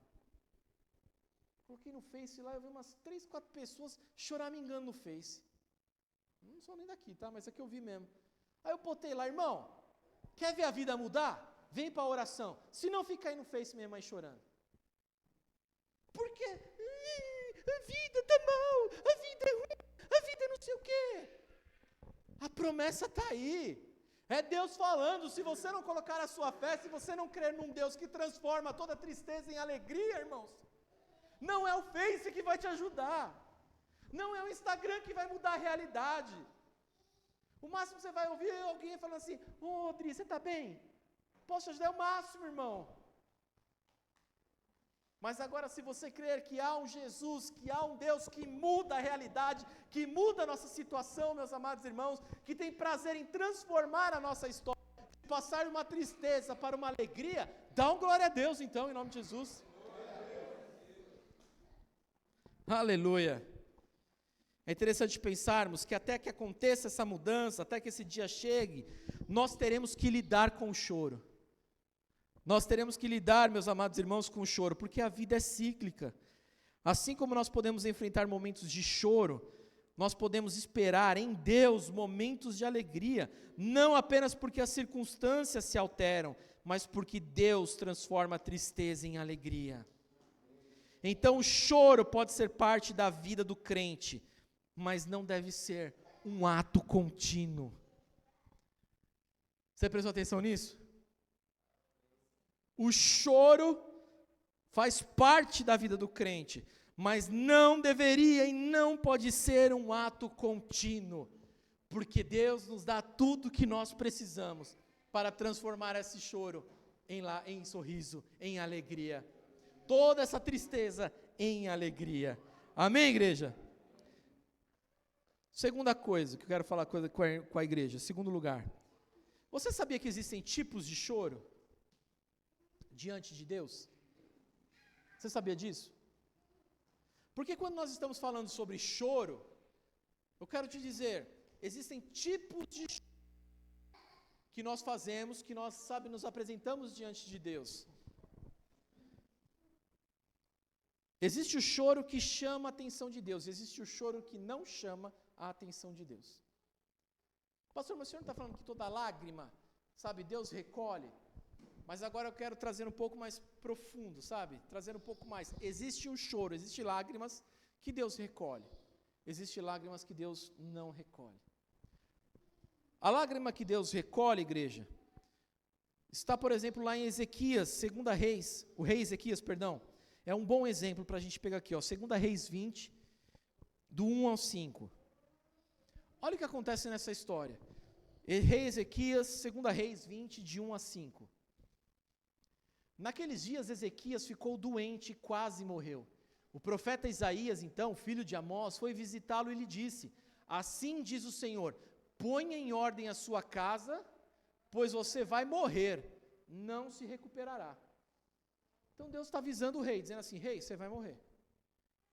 Coloquei no Face lá, eu vi umas 3, 4 pessoas choramingando no Face. Não sou nem daqui, tá? Mas é que eu vi mesmo. Aí eu botei lá, irmão, Quer ver a vida mudar? Vem para a oração. Se não, fica aí no Face mesmo aí chorando. Por quê? A vida está mal, a vida é ruim, a vida é não sei o quê. A promessa está aí. É Deus falando. Se você não colocar a sua fé, se você não crer num Deus que transforma toda tristeza em alegria, irmãos, não é o Face que vai te ajudar. Não é o Instagram que vai mudar a realidade. O máximo que você vai ouvir é alguém falando assim: ô, Adri, você está bem? Posso te ajudar? É o máximo, irmão. Mas agora, se você crer que há um Jesus, que há um Deus que muda a realidade, que muda a nossa situação, meus amados irmãos, que tem prazer em transformar a nossa história, de passar de uma tristeza para uma alegria, dá um glória a Deus então, em nome de Jesus. Aleluia. É interessante pensarmos que até que aconteça essa mudança, até que esse dia chegue, nós teremos que lidar com o choro. Nós teremos que lidar, meus amados irmãos, com o choro, porque a vida é cíclica. Assim como nós podemos enfrentar momentos de choro, nós podemos esperar em Deus momentos de alegria, não apenas porque as circunstâncias se alteram, mas porque Deus transforma a tristeza em alegria. Então o choro pode ser parte da vida do crente, mas não deve ser um ato contínuo. Você prestou atenção nisso? O choro faz parte da vida do crente, mas não deveria e não pode ser um ato contínuo, porque Deus nos dá tudo que nós precisamos para transformar esse choro em sorriso, em alegria. Toda essa tristeza em alegria. Amém, igreja? Segunda coisa que eu quero falar com a igreja, segundo lugar. Você sabia que existem tipos de choro diante de Deus? Você sabia disso? Porque quando nós estamos falando sobre choro, eu quero te dizer, existem tipos de choro que nós fazemos, que nós, nos apresentamos diante de Deus. Existe o choro que chama a atenção de Deus, existe o choro que não chama a atenção de Deus. Pastor, mas o senhor não está falando que toda lágrima, Deus recolhe? Mas agora eu quero trazer um pouco mais profundo, trazer um pouco mais. Existe um choro, existe lágrimas que Deus recolhe, existe lágrimas que Deus não recolhe. A lágrima que Deus recolhe, igreja, está, por exemplo, lá em Ezequias, 2 Reis, o rei Ezequias, perdão, é um bom exemplo para a gente pegar aqui, 2 Reis 20, do 1 ao 5. Olha o que acontece nessa história. Rei Ezequias, 2 Reis 20, de 1 a 5. Naqueles dias, Ezequias ficou doente e quase morreu. O profeta Isaías, então, filho de Amós, foi visitá-lo e lhe disse: assim diz o Senhor, ponha em ordem a sua casa, pois você vai morrer, não se recuperará. Então Deus está avisando o rei, dizendo assim: rei, você vai morrer.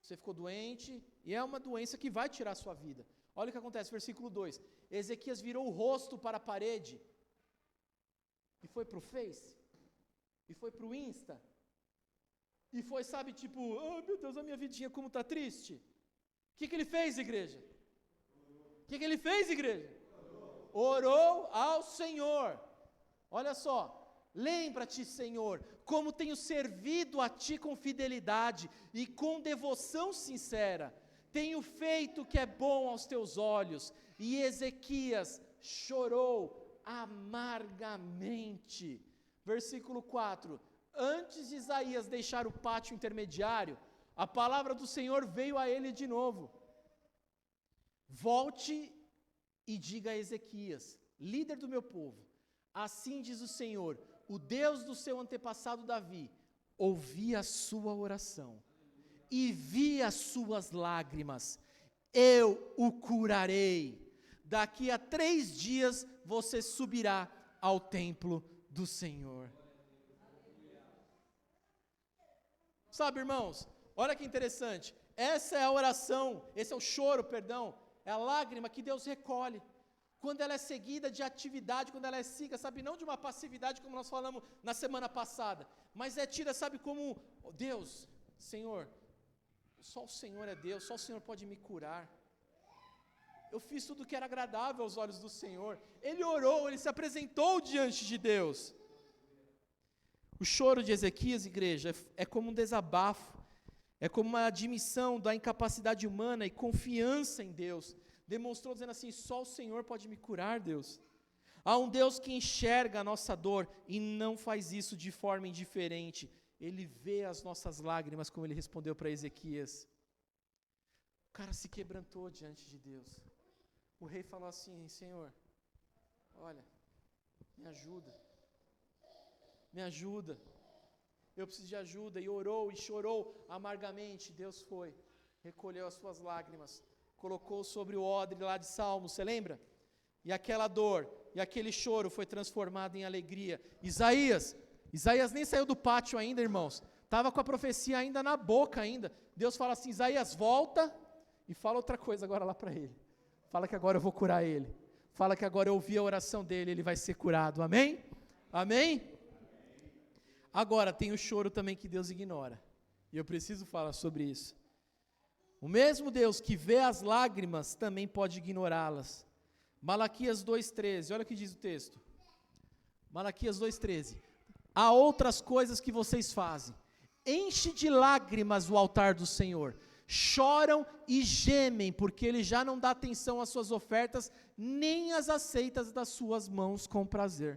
Você ficou doente, e é uma doença que vai tirar a sua vida. Olha o que acontece, versículo 2. Ezequias virou o rosto para a parede, e foi para o Face, e foi para o Insta, e foi, oh meu Deus, a minha vidinha como está triste. O que ele fez, igreja? O que ele fez, igreja? Orou ao Senhor. Olha só, lembra-te, Senhor, como tenho servido a Ti com fidelidade e com devoção sincera. Tenho feito o que é bom aos Teus olhos. E Ezequias chorou amargamente. Versículo 4. Antes de Isaías deixar o pátio intermediário, a palavra do Senhor veio a ele de novo. Volte e diga a Ezequias, líder do meu povo, assim diz o Senhor, o Deus do seu antepassado Davi, ouvi a sua oração e vi as suas lágrimas, eu o curarei. Daqui a 3 dias você subirá ao templo do Senhor. Irmãos, olha que interessante, essa é a oração, esse é o choro, perdão, é a lágrima que Deus recolhe, quando ela é seguida de atividade, quando ela é seguida, não de uma passividade como nós falamos na semana passada, mas é tida, como, oh, Deus, Senhor, só o Senhor é Deus, só o Senhor pode me curar, eu fiz tudo que era agradável aos olhos do Senhor. Ele orou, ele se apresentou diante de Deus. O choro de Ezequias, igreja, é como um desabafo, é como uma admissão da incapacidade humana e confiança em Deus. Demonstrou dizendo assim, só o Senhor pode me curar, Deus. Há um Deus que enxerga a nossa dor e não faz isso de forma indiferente. Ele vê as nossas lágrimas, como ele respondeu para Ezequias. O cara se quebrantou diante de Deus. O rei falou assim, Senhor, olha, me ajuda, eu preciso de ajuda. E orou e chorou amargamente. Deus foi, recolheu as suas lágrimas, colocou sobre o odre lá de Salmos, você lembra? E aquela dor, e aquele choro foi transformado em alegria. Isaías nem saiu do pátio ainda, irmãos, estava com a profecia ainda na boca ainda. Deus fala assim, Isaías, volta, e fala outra coisa agora lá para ele. Fala que agora eu vou curar ele. Fala que agora eu ouvi a oração dele, ele vai ser curado, amém? Amém? Agora tem o choro também que Deus ignora, e eu preciso falar sobre isso. O mesmo Deus que vê as lágrimas também pode ignorá-las. Malaquias 2,13, olha o que diz o texto. Malaquias 2,13. Há outras coisas que vocês fazem. Enche de lágrimas o altar do Senhor. Choram e gemem, porque Ele já não dá atenção às suas ofertas, nem as aceitas das suas mãos com prazer.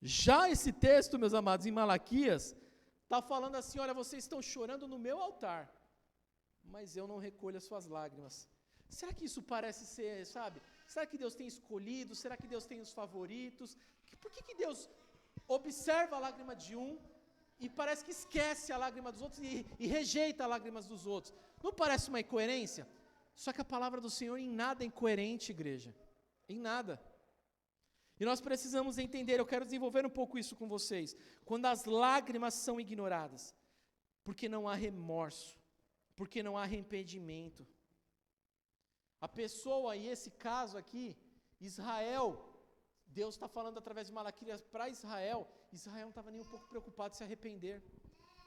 Já esse texto, meus amados, em Malaquias, está falando assim, olha, vocês estão chorando no meu altar, mas eu não recolho as suas lágrimas. Será que isso parece ser, sabe? Será que Deus tem escolhido? Será que Deus tem os favoritos? Por que Deus observa a lágrima de um e parece que esquece a lágrima dos outros e rejeita as lágrimas dos outros? Não parece uma incoerência? Só que a palavra do Senhor em nada é incoerente, igreja. Em nada. E nós precisamos entender, eu quero desenvolver um pouco isso com vocês. Quando as lágrimas são ignoradas, porque não há remorso, porque não há arrependimento. A pessoa, e esse caso aqui, Israel, Deus está falando através de Malaquias para Israel. Israel não estava nem um pouco preocupado em se arrepender,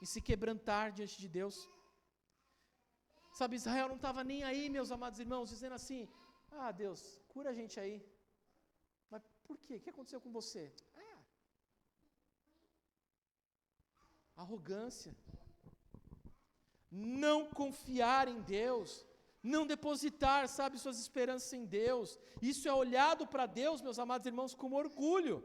em se quebrantar diante de Deus. Sabe, Israel não estava nem aí, meus amados irmãos, dizendo assim, Deus, cura a gente aí. Mas por quê? O que aconteceu com você? Arrogância. Não confiar em Deus. Não depositar, sabe, suas esperanças em Deus. Isso é olhado para Deus, meus amados irmãos, como orgulho.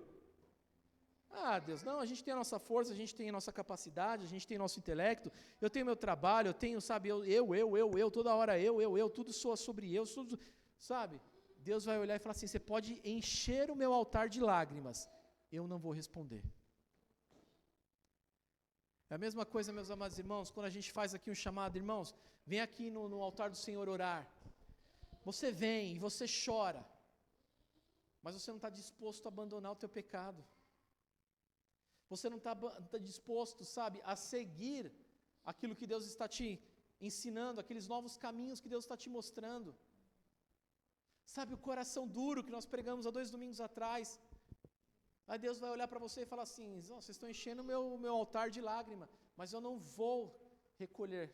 Deus, não, a gente tem a nossa força, a gente tem a nossa capacidade, a gente tem nosso intelecto, eu tenho meu trabalho, eu tenho, sabe, eu, toda hora eu, tudo soa sobre eu, tudo, sabe? Deus vai olhar e falar assim, você pode encher o meu altar de lágrimas, eu não vou responder. É a mesma coisa, meus amados irmãos, quando a gente faz aqui um chamado, irmãos, vem aqui no altar do Senhor orar. Você vem e você chora, mas você não está disposto a abandonar o teu pecado. Você não está disposto, sabe, a seguir aquilo que Deus está te ensinando, aqueles novos caminhos que Deus está te mostrando. Sabe, o coração duro que nós pregamos há 2 domingos atrás. Aí Deus vai olhar para você e falar assim, vocês estão enchendo o meu altar de lágrima, mas eu não vou recolher,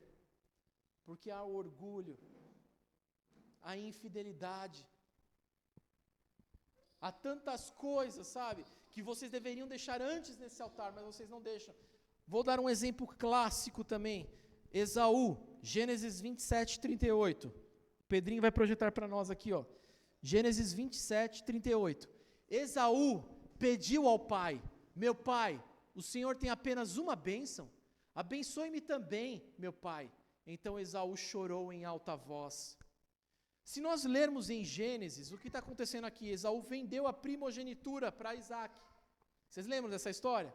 porque há o orgulho, a infidelidade, há tantas coisas, sabe, que vocês deveriam deixar antes nesse altar, mas vocês não deixam. Vou dar um exemplo clássico também, Esaú, Gênesis 27, 38, o Pedrinho vai projetar para nós aqui, Gênesis 27, 38, Esaú pediu ao pai, meu pai, o Senhor tem apenas uma bênção, abençoe-me também, meu pai. Então Esaú chorou em alta voz. Se nós lermos em Gênesis, o que está acontecendo aqui? Esaú vendeu a primogenitura para Isaac. Vocês lembram dessa história?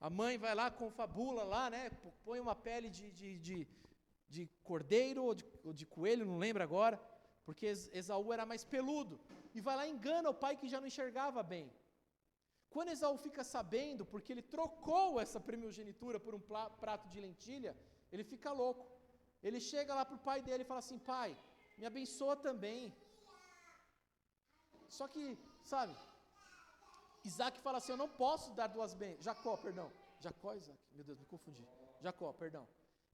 A mãe vai lá, confabula lá, né? Põe uma pele de cordeiro ou de coelho, não lembro agora, porque Esaú era mais peludo. E vai lá e engana o pai que já não enxergava bem. Quando Esaú fica sabendo, porque ele trocou essa primogenitura por um prato de lentilha, ele fica louco. Ele chega lá para o pai dele e fala assim, pai, me abençoa também. Só que, sabe, Isaac fala assim, eu não posso dar 2 bênçãos. Jacó, Isaac, meu Deus, me confundi. Jacó, perdão.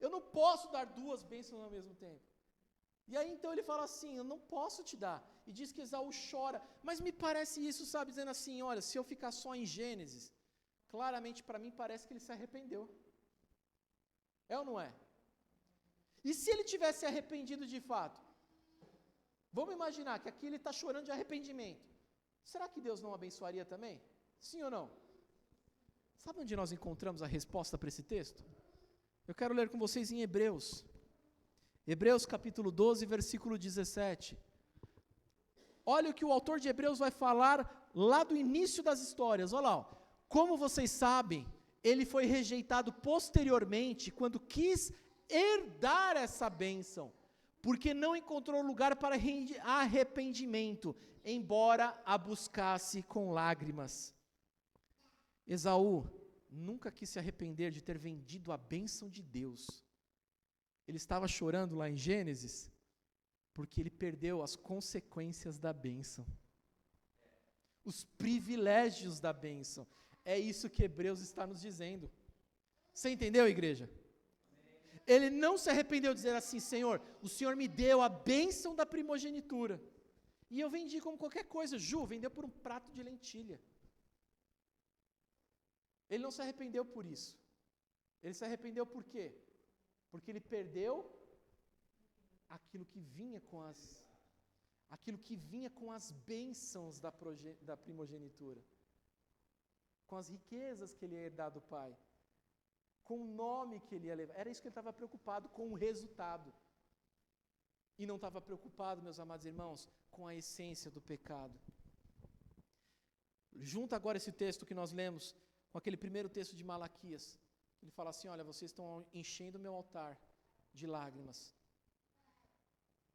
Eu não posso dar 2 bênçãos ao mesmo tempo. E aí então ele fala assim, eu não posso te dar. E diz que Esaú chora. Mas me parece isso, sabe, dizendo assim, olha, se eu ficar só em Gênesis, claramente para mim parece que ele se arrependeu. É ou não é? E se ele tivesse arrependido de fato? Vamos imaginar que aqui ele está chorando de arrependimento. Será que Deus não abençoaria também? Sim ou não? Sabe onde nós encontramos a resposta para esse texto? Eu quero ler com vocês em Hebreus. Hebreus capítulo 12, versículo 17. Olha o que o autor de Hebreus vai falar lá do início das histórias. Olha lá. Ó. Como vocês sabem, ele foi rejeitado posteriormente quando quis herdar essa bênção, porque não encontrou lugar para arrependimento, embora a buscasse com lágrimas. Esaú nunca quis se arrepender de ter vendido a bênção de Deus. Ele estava chorando lá em Gênesis, porque ele perdeu as consequências da bênção, os privilégios da bênção. É isso que Hebreus está nos dizendo. Você entendeu, igreja? Ele não se arrependeu de dizer assim, Senhor, o Senhor me deu a bênção da primogenitura, e eu vendi como qualquer coisa. Ju vendeu por um prato de lentilha. Ele não se arrependeu por isso. Ele se arrependeu por quê? Porque ele perdeu aquilo que vinha com as bênçãos da primogenitura, com as riquezas que ele ia herdar do pai, com o nome que ele ia levar. Era isso que ele estava preocupado, com o resultado. E não estava preocupado, meus amados irmãos, com a essência do pecado. Junta agora esse texto que nós lemos com aquele primeiro texto de Malaquias. Ele fala assim, olha, vocês estão enchendo o meu altar de lágrimas,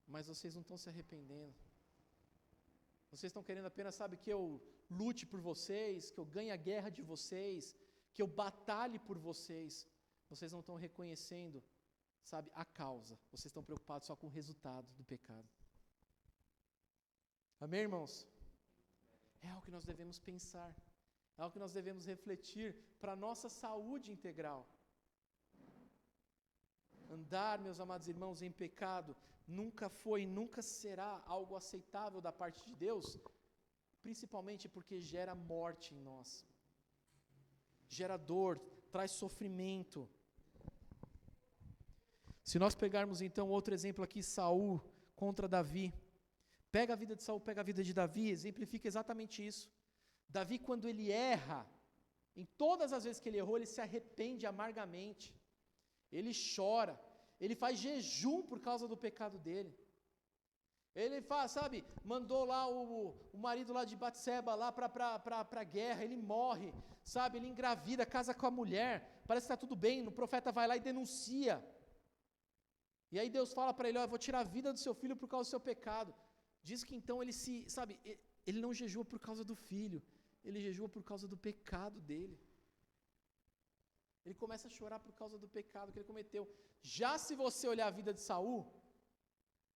mas vocês não estão se arrependendo. Vocês estão querendo apenas, sabe, que eu lute por vocês, que eu ganhe a guerra de vocês, que eu batalhe por vocês. Vocês não estão reconhecendo, sabe, a causa. Vocês estão preocupados só com o resultado do pecado. Amém, irmãos? É algo que nós devemos pensar. É algo que nós devemos refletir para a nossa saúde integral. Andar, meus amados irmãos, em pecado nunca foi e nunca será algo aceitável da parte de Deus, principalmente porque gera morte em nós. Gera dor, traz sofrimento. Se nós pegarmos então outro exemplo aqui, Saul contra Davi. Pega a vida de Saul, pega a vida de Davi, exemplifica exatamente isso. Davi, quando ele erra, em todas as vezes que ele errou, ele se arrepende amargamente. Ele chora, ele faz jejum por causa do pecado dele. Ele faz, sabe, mandou lá o marido lá de Batseba lá para a guerra, ele morre, sabe, ele engravida, casa com a mulher, parece que está tudo bem, o profeta vai lá e denuncia. E aí Deus fala para ele, eu vou tirar a vida do seu filho por causa do seu pecado. Diz que então ele ele não jejua por causa do filho, ele jejua por causa do pecado dele. Ele começa a chorar por causa do pecado que ele cometeu. Já se você olhar a vida de Saul,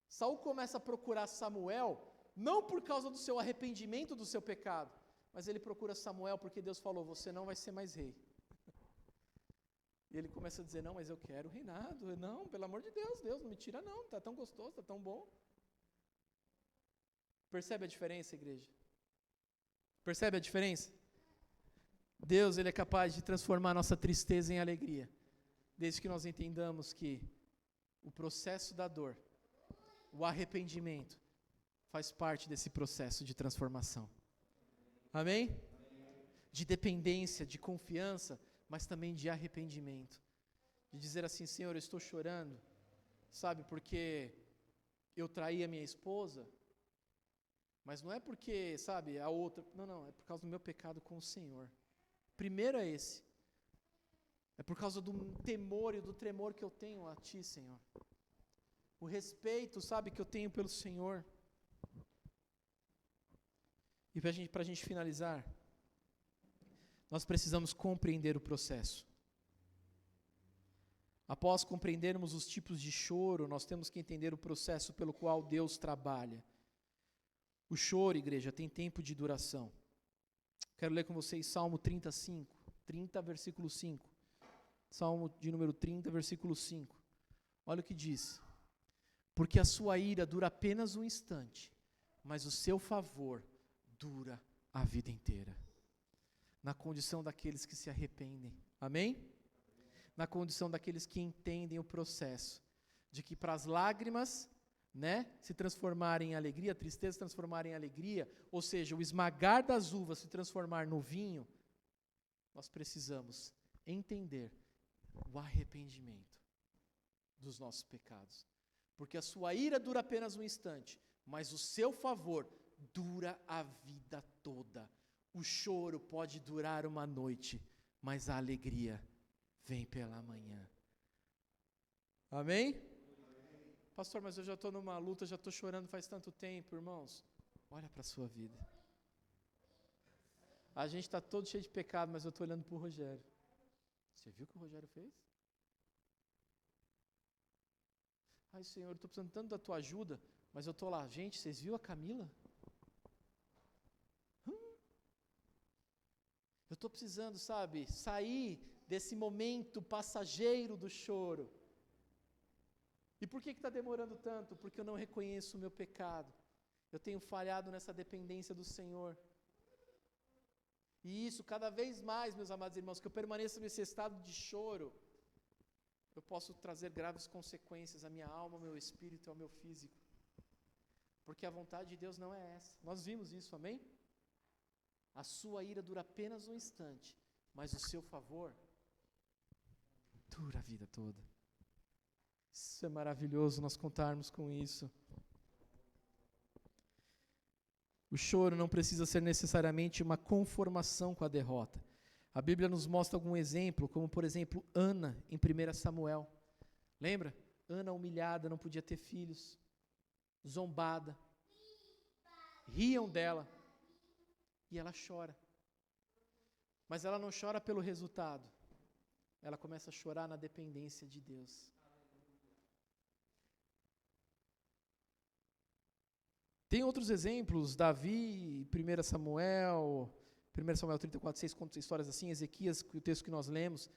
Saul começa a procurar Samuel, não por causa do seu arrependimento do seu pecado, mas ele procura Samuel porque Deus falou, você não vai ser mais rei. E ele começa a dizer, não, mas eu quero reinado, não, pelo amor de Deus, Deus não me tira não, está tão gostoso, está tão bom. Percebe a diferença, igreja? Percebe a diferença? Deus, Ele é capaz de transformar a nossa tristeza em alegria, desde que nós entendamos que o processo da dor, o arrependimento, faz parte desse processo de transformação. Amém? De dependência, de confiança, mas também de arrependimento. De dizer assim, Senhor, eu estou chorando, sabe, porque eu traí a minha esposa, mas não é porque, sabe, a outra, não, é por causa do meu pecado com o Senhor. Primeiro é esse. É por causa do temor e do tremor que eu tenho a Ti, Senhor. O respeito, sabe, que eu tenho pelo Senhor. E para a gente finalizar, nós precisamos compreender o processo. Após compreendermos os tipos de choro, nós temos que entender o processo pelo qual Deus trabalha. O choro, igreja, tem tempo de duração. Quero ler com vocês Salmo 35, 30, versículo 5. Salmo de número 30, versículo 5. Olha o que diz. Porque a sua ira dura apenas um instante, mas o seu favor dura a vida inteira. Na condição daqueles que se arrependem. Amém? Na condição daqueles que entendem o processo. De que para as lágrimas, se transformarem em alegria, a tristeza se transformar em alegria, ou seja, o esmagar das uvas se transformar no vinho, nós precisamos entender o arrependimento dos nossos pecados. Porque a sua ira dura apenas um instante, mas o seu favor dura a vida toda. O choro pode durar uma noite, mas a alegria vem pela manhã. Amém? Pastor, mas eu já estou numa luta, já estou chorando faz tanto tempo, irmãos. Olha para a sua vida. A gente está todo cheio de pecado, mas eu estou olhando para o Rogério. Você viu o que o Rogério fez? Ai, Senhor, eu estou precisando tanto da tua ajuda, mas eu estou lá. Gente, vocês viram a Camila? Eu estou precisando, sair desse momento passageiro do choro. E por que está demorando tanto? Porque eu não reconheço o meu pecado. Eu tenho falhado nessa dependência do Senhor. E isso, cada vez mais, meus amados irmãos, que eu permaneça nesse estado de choro, eu posso trazer graves consequências à minha alma, ao meu espírito e ao meu físico. Porque a vontade de Deus não é essa. Nós vimos isso, amém? A sua ira dura apenas um instante, mas o seu favor dura a vida toda. Isso é maravilhoso nós contarmos com isso. O choro não precisa ser necessariamente uma conformação com a derrota. A Bíblia nos mostra algum exemplo, como por exemplo Ana em 1 Samuel. Lembra? Ana humilhada, não podia ter filhos, zombada, riam dela e ela chora. Mas ela não chora pelo resultado, ela começa a chorar na dependência de Deus. Tem outros exemplos, Davi, 1 Samuel 34:6 conta histórias assim, Ezequias, o texto que nós lemos.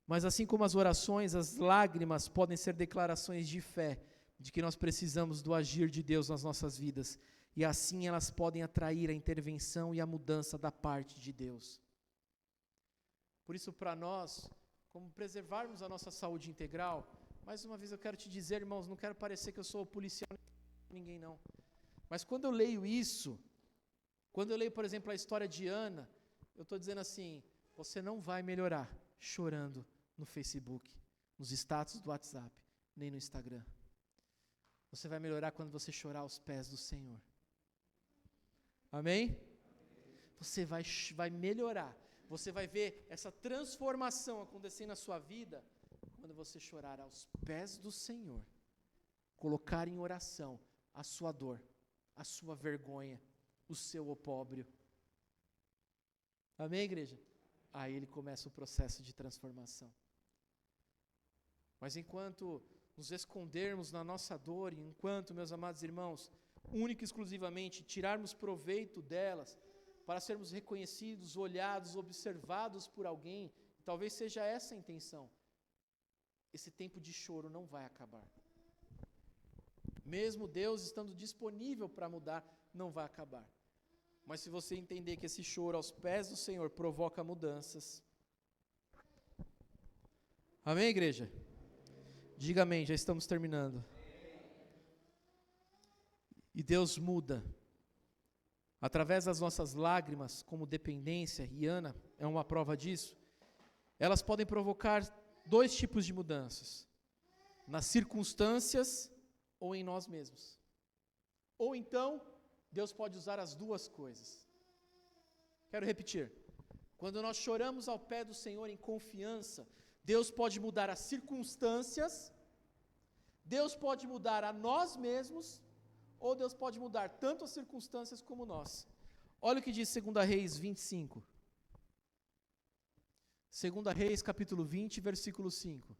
Mas assim como as orações, as lágrimas podem ser declarações de fé, de que nós precisamos do agir de Deus nas nossas vidas. E assim elas podem atrair a intervenção e a mudança da parte de Deus. Por isso, para nós, como preservarmos a nossa saúde integral, mais uma vez eu quero te dizer, irmãos, não quero parecer que eu sou policial de ninguém não. Mas quando eu leio isso, quando eu leio, por exemplo, a história de Ana, eu estou dizendo assim, você não vai melhorar chorando no Facebook, nos status do WhatsApp, nem no Instagram. Você vai melhorar quando você chorar aos pés do Senhor. Amém? Você vai melhorar. Você vai ver essa transformação acontecer na sua vida quando você chorar aos pés do Senhor. Colocar em oração a sua dor, a sua vergonha, o seu opróbrio. Amém, igreja? Aí ele começa o processo de transformação. Mas enquanto nos escondermos na nossa dor, e enquanto, meus amados irmãos, única e exclusivamente tirarmos proveito delas, para sermos reconhecidos, olhados, observados por alguém, talvez seja essa a intenção, esse tempo de choro não vai acabar. Mesmo Deus estando disponível para mudar, não vai acabar. Mas se você entender que esse choro aos pés do Senhor provoca mudanças. Amém, igreja? Diga amém, já estamos terminando. E Deus muda. Através das nossas lágrimas, como dependência, e Ana é uma prova disso, elas podem provocar 2 tipos de mudanças. Nas circunstâncias ou em nós mesmos. Ou então, Deus pode usar as 2 coisas. Quero repetir. Quando nós choramos ao pé do Senhor em confiança, Deus pode mudar as circunstâncias, Deus pode mudar a nós mesmos, ou Deus pode mudar tanto as circunstâncias como nós. Olha o que diz 2 Reis 25. 2 Reis, capítulo 20, versículo 5.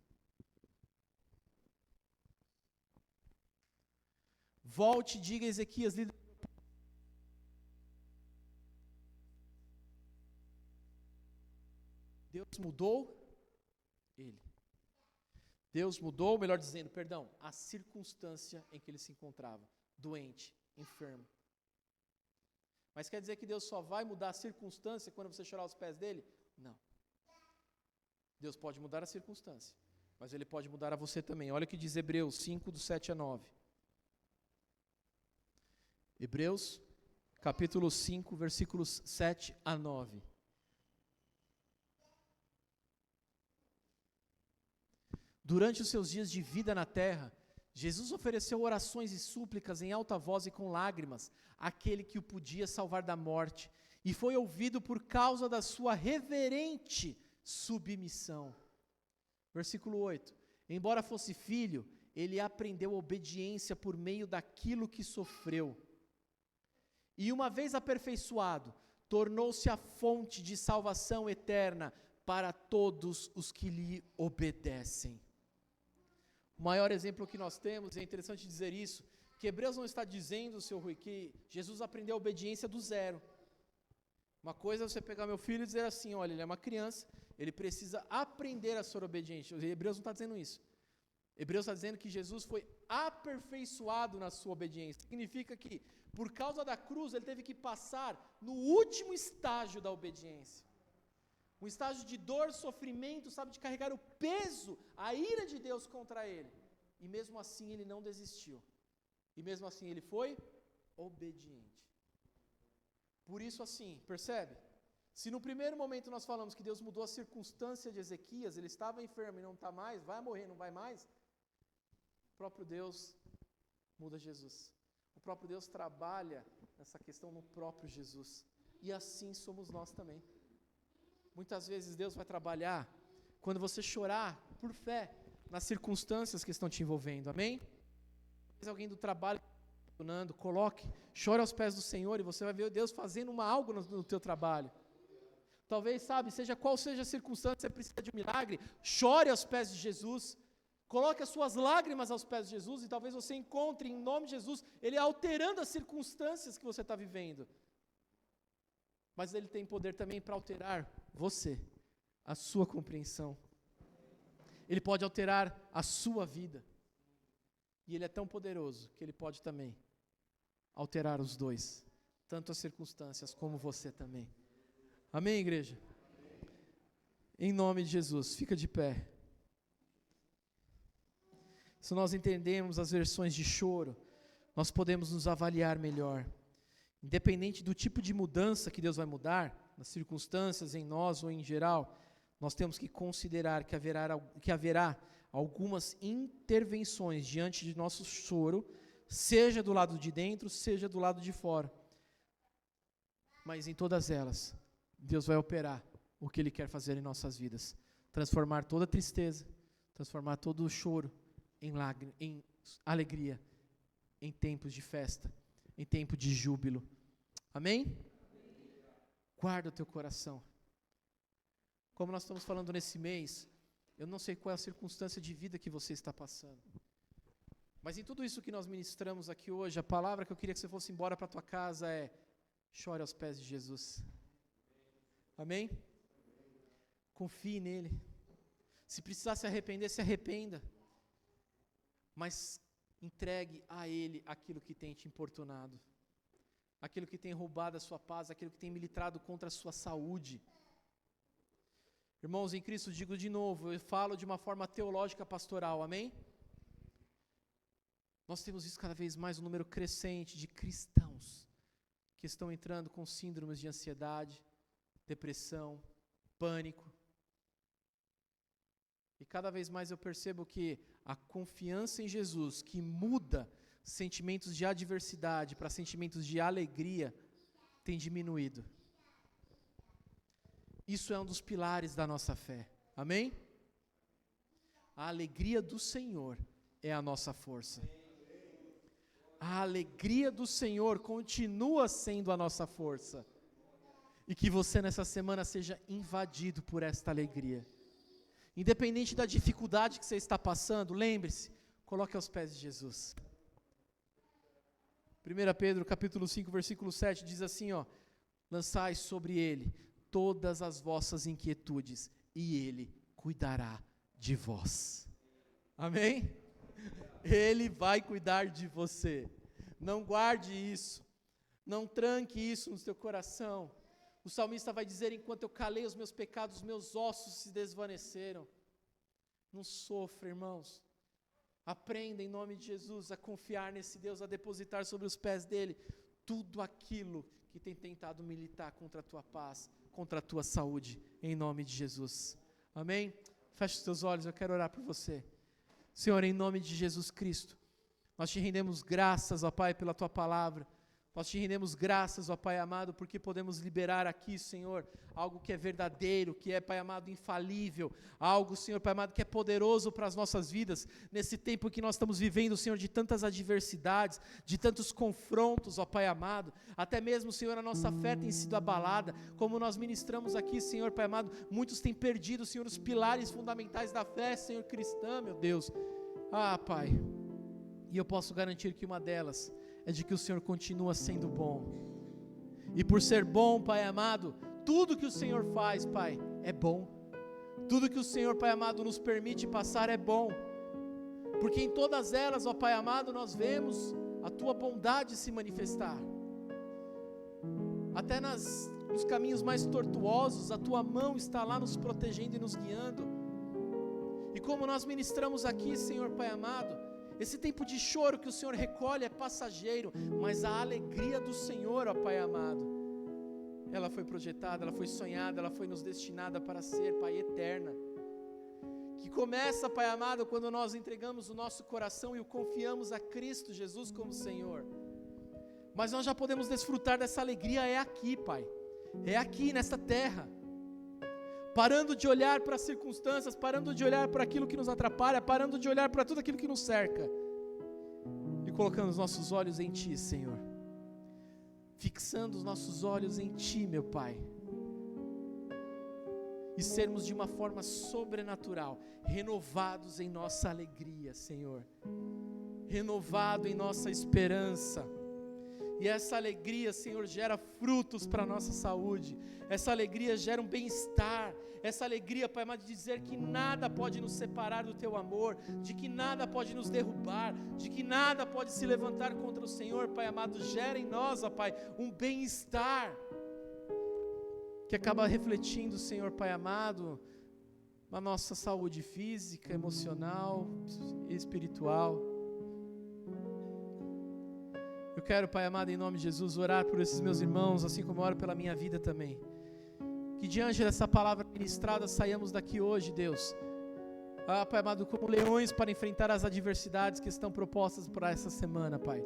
Volte e diga a Ezequias, líder. Deus mudou ele. Deus mudou, melhor dizendo, perdão, a circunstância em que ele se encontrava, doente, enfermo. Mas quer dizer que Deus só vai mudar a circunstância quando você chorar aos pés dele? Não. Deus pode mudar a circunstância, mas ele pode mudar a você também. Olha o que diz Hebreus 5, do 7 a 9. Hebreus, capítulo 5, versículos 7 a 9. Durante os seus dias de vida na terra, Jesus ofereceu orações e súplicas em alta voz e com lágrimas àquele que o podia salvar da morte, e foi ouvido por causa da sua reverente submissão. Versículo 8. Embora fosse filho, ele aprendeu obediência por meio daquilo que sofreu. E uma vez aperfeiçoado, tornou-se a fonte de salvação eterna para todos os que lhe obedecem. O maior exemplo que nós temos, é interessante dizer isso, que Hebreus não está dizendo, seu Rui, que Jesus aprendeu a obediência do zero. Uma coisa é você pegar meu filho e dizer assim, olha, ele é uma criança, ele precisa aprender a ser obediente. Hebreus não está dizendo isso. Hebreus está dizendo que Jesus foi aperfeiçoado na sua obediência. Significa que, por causa da cruz, ele teve que passar no último estágio da obediência. Um estágio de dor, sofrimento, sabe, de carregar o peso, a ira de Deus contra ele. E mesmo assim ele não desistiu. E mesmo assim ele foi obediente. Por isso assim, percebe? Se no primeiro momento nós falamos que Deus mudou a circunstância de Ezequias, ele estava enfermo e não está mais, vai morrer, não vai mais, o próprio Deus muda Jesus. O próprio Deus trabalha nessa questão no próprio Jesus. E assim somos nós também. Muitas vezes Deus vai trabalhar quando você chorar por fé nas circunstâncias que estão te envolvendo, amém? Se alguém do trabalho coloque, chore aos pés do Senhor e você vai ver Deus fazendo algo no teu trabalho. Talvez, sabe, seja qual seja a circunstância, você precisa de um milagre, chore aos pés de Jesus, coloque as suas lágrimas aos pés de Jesus e talvez você encontre em nome de Jesus, Ele alterando as circunstâncias que você está vivendo. Mas Ele tem poder também para alterar você, a sua compreensão. Ele pode alterar a sua vida. E Ele é tão poderoso que Ele pode também alterar os dois, tanto as circunstâncias como você também. Amém, igreja? Em nome de Jesus, fica de pé. Se nós entendemos as versões de choro, nós podemos nos avaliar melhor. Independente do tipo de mudança que Deus vai mudar, nas circunstâncias, em nós ou em geral, nós temos que considerar que haverá algumas intervenções diante de nosso choro, seja do lado de dentro, seja do lado de fora. Mas em todas elas, Deus vai operar o que Ele quer fazer em nossas vidas. Transformar toda tristeza, transformar todo o choro em alegria, em tempos de festa, em tempo de júbilo. Amém? Guarda o teu coração. Como nós estamos falando nesse mês, eu não sei qual é a circunstância de vida que você está passando. Mas em tudo isso que nós ministramos aqui hoje, a palavra que eu queria que você fosse embora para a tua casa é: chore aos pés de Jesus. Amém? Confie nele. Se precisar se arrepender, se arrependa. Mas entregue a Ele aquilo que tem te importunado, aquilo que tem roubado a sua paz, aquilo que tem militado contra a sua saúde. Irmãos, em Cristo, digo de novo, eu falo de uma forma teológica pastoral, amém? Nós temos visto cada vez mais um número crescente de cristãos que estão entrando com síndromes de ansiedade, depressão, pânico. E cada vez mais eu percebo que a confiança em Jesus, que muda sentimentos de adversidade para sentimentos de alegria, tem diminuído. Isso é um dos pilares da nossa fé. Amém? A alegria do Senhor é a nossa força. A alegria do Senhor continua sendo a nossa força. E que você nessa semana seja invadido por esta alegria. Independente da dificuldade que você está passando, lembre-se, coloque aos pés de Jesus. 1 Pedro capítulo 5, versículo 7 diz assim, lançai sobre Ele todas as vossas inquietudes, e Ele cuidará de vós. Amém? Ele vai cuidar de você. Não guarde isso. Não tranque isso no seu coração. O salmista vai dizer: enquanto eu calei os meus pecados, meus ossos se desvaneceram. Não sofra, irmãos. Aprenda em nome de Jesus a confiar nesse Deus, a depositar sobre os pés dele tudo aquilo que tem tentado militar contra a tua paz, contra a tua saúde, em nome de Jesus. Amém? Feche os teus olhos, eu quero orar por você. Senhor, em nome de Jesus Cristo, nós te rendemos graças, ó Pai, pela tua palavra. Nós te rendemos graças, ó Pai amado, porque podemos liberar aqui, Senhor, algo que é verdadeiro, que é, Pai amado, infalível, algo, Senhor, Pai amado, que é poderoso para as nossas vidas, nesse tempo que nós estamos vivendo, Senhor, de tantas adversidades, de tantos confrontos, ó Pai amado, até mesmo, Senhor, a nossa fé tem sido abalada, como nós ministramos aqui, Senhor, Pai amado, muitos têm perdido, Senhor, os pilares fundamentais da fé, Senhor, cristã, meu Deus. Ah, Pai, e eu posso garantir que uma delas é de que o Senhor continua sendo bom, e por ser bom, Pai amado, tudo que o Senhor faz, Pai, é bom, tudo que o Senhor, Pai amado, nos permite passar é bom, porque em todas elas, ó Pai amado, nós vemos a Tua bondade se manifestar, até nos caminhos mais tortuosos, a Tua mão está lá nos protegendo e nos guiando, e como nós ministramos aqui, Senhor, Pai amado, esse tempo de choro que o Senhor recolhe é passageiro, mas a alegria do Senhor, ó Pai amado, ela foi projetada, ela foi sonhada, ela foi nos destinada para ser, Pai, eterna, que começa, Pai amado, quando nós entregamos o nosso coração e o confiamos a Cristo Jesus como Senhor, mas nós já podemos desfrutar dessa alegria, é aqui, Pai, é aqui nesta terra, parando de olhar para as circunstâncias, parando de olhar para aquilo que nos atrapalha, parando de olhar para tudo aquilo que nos cerca, e colocando os nossos olhos em Ti, Senhor, fixando os nossos olhos em Ti, meu Pai, e sermos de uma forma sobrenatural, renovados em nossa alegria, Senhor, renovado em nossa esperança, e essa alegria, Senhor, gera frutos para a nossa saúde, essa alegria gera um bem-estar, essa alegria, Pai amado, de dizer que nada pode nos separar do Teu amor, de que nada pode nos derrubar, de que nada pode se levantar contra o Senhor, Pai amado, gera em nós, ó Pai, um bem-estar, que acaba refletindo, Senhor, Pai amado, na nossa saúde física, emocional e espiritual. Eu quero, Pai amado, em nome de Jesus, orar por esses meus irmãos, assim como eu oro pela minha vida também. Que diante dessa palavra ministrada, saiamos daqui hoje, Deus. Ah, Pai amado, como leões para enfrentar as adversidades que estão propostas para essa semana, Pai.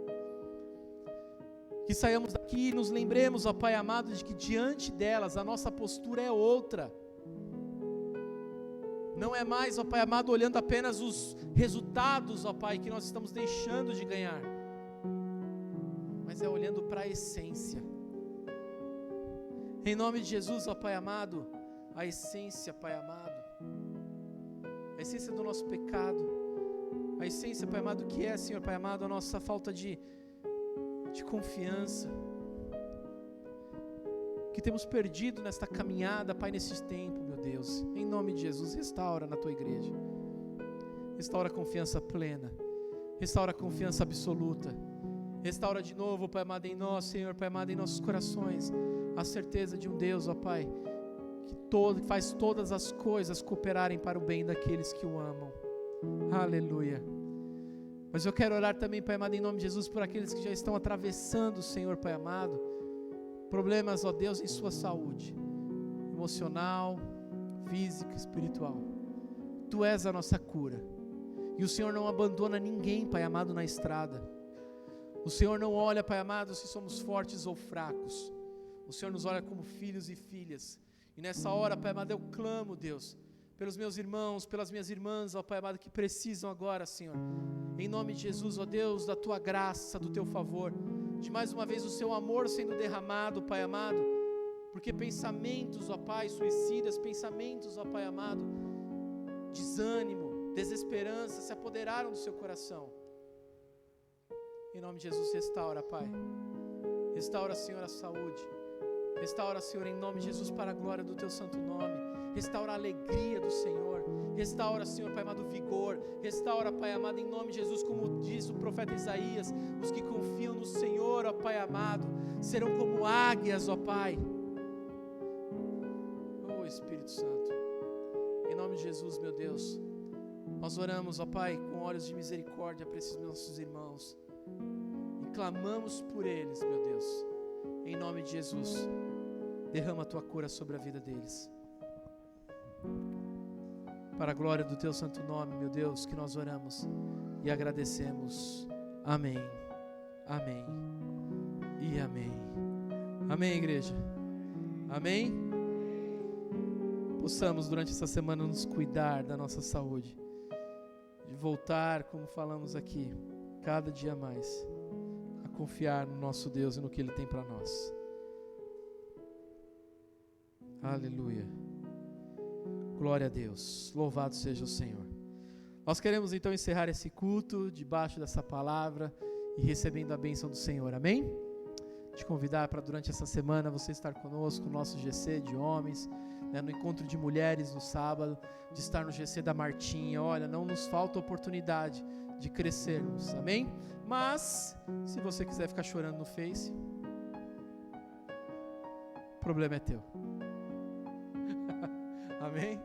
Que saiamos daqui e nos lembremos, ó Pai amado, de que diante delas a nossa postura é outra. Não é mais, ó Pai amado, olhando apenas os resultados, ó Pai, que nós estamos deixando de ganhar, mas é olhando para a essência. Em nome de Jesus, ó Pai amado, a essência, Pai amado, a essência do nosso pecado, a essência, Pai amado, que é, Senhor, Pai amado, a nossa falta de confiança, que temos perdido nesta caminhada, Pai, nesse tempo, meu Deus. Em nome de Jesus, restaura na Tua igreja, restaura a confiança plena, restaura a confiança absoluta, restaura de novo, Pai amado, em nós, Senhor, Pai amado, em nossos corações, a certeza de um Deus, ó Pai, que faz todas as coisas cooperarem para o bem daqueles que o amam. Aleluia. Mas eu quero orar também, Pai amado, em nome de Jesus, por aqueles que já estão atravessando, Senhor, Pai amado, problemas, ó Deus, em sua saúde, emocional, física, espiritual. Tu és a nossa cura, e o Senhor não abandona ninguém, Pai amado, na estrada. O Senhor não olha, Pai amado, se somos fortes ou fracos. O Senhor nos olha como filhos e filhas. E nessa hora, Pai amado, eu clamo, Deus, pelos meus irmãos, pelas minhas irmãs, ó Pai amado, que precisam agora, Senhor. Em nome de Jesus, ó Deus, da Tua graça, do Teu favor, de mais uma vez o Seu amor sendo derramado, Pai amado, porque pensamentos, ó Pai, suicidas, pensamentos, ó Pai amado, desânimo, desesperança, se apoderaram do seu coração. Em nome de Jesus, restaura, Pai. Restaura, Senhor, a saúde. Restaura, Senhor, em nome de Jesus, para a glória do Teu santo nome. restaura a alegria do Senhor, restaura, Senhor, Pai amado, o vigor, restaura, Pai amado, em nome de Jesus, como diz o profeta Isaías, os que confiam no Senhor, ó Pai amado, serão como águias, ó Pai. Oh Espírito Santo, em nome de Jesus, meu Deus, nós oramos, ó Pai, com olhos de misericórdia para esses nossos irmãos, e clamamos por eles, meu Deus, em nome de Jesus, derrama a Tua cura sobre a vida deles, para a glória do Teu santo nome, meu Deus, que nós oramos e agradecemos. Amém, amém e amém. Amém, igreja? Amém? Possamos durante essa semana nos cuidar da nossa saúde, de voltar, como falamos aqui, cada dia mais, a confiar no nosso Deus e no que Ele tem para nós. Aleluia. Glória a Deus. Louvado seja o Senhor. Nós queremos então encerrar esse culto debaixo dessa palavra e recebendo a bênção do Senhor. Amém? Te convidar para durante essa semana você estar conosco no nosso GC de homens, né, no encontro de mulheres no sábado, de estar no GC da Martinha. Olha, não nos falta oportunidade de crescermos. Amém? Mas, se você quiser ficar chorando no Face, o problema é teu. Amém?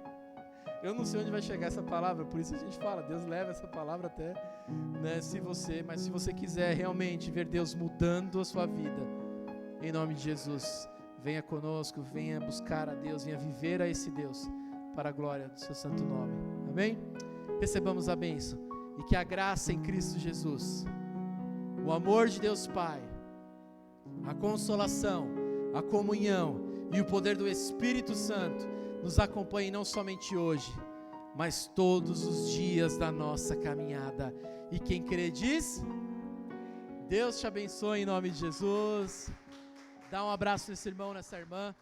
Eu não sei onde vai chegar essa palavra, por isso a gente fala, Deus leva essa palavra até, né, mas se você quiser realmente ver Deus mudando a sua vida, em nome de Jesus, venha conosco, venha buscar a Deus, venha viver a esse Deus, para a glória do seu santo nome. Amém? Recebamos a bênção, e que a graça em Cristo Jesus, o amor de Deus Pai, a consolação, a comunhão e o poder do Espírito Santo nos acompanhe não somente hoje, mas todos os dias da nossa caminhada. E quem crê diz: Deus te abençoe em nome de Jesus. Dá um abraço nesse irmão, nessa irmã.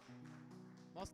Nós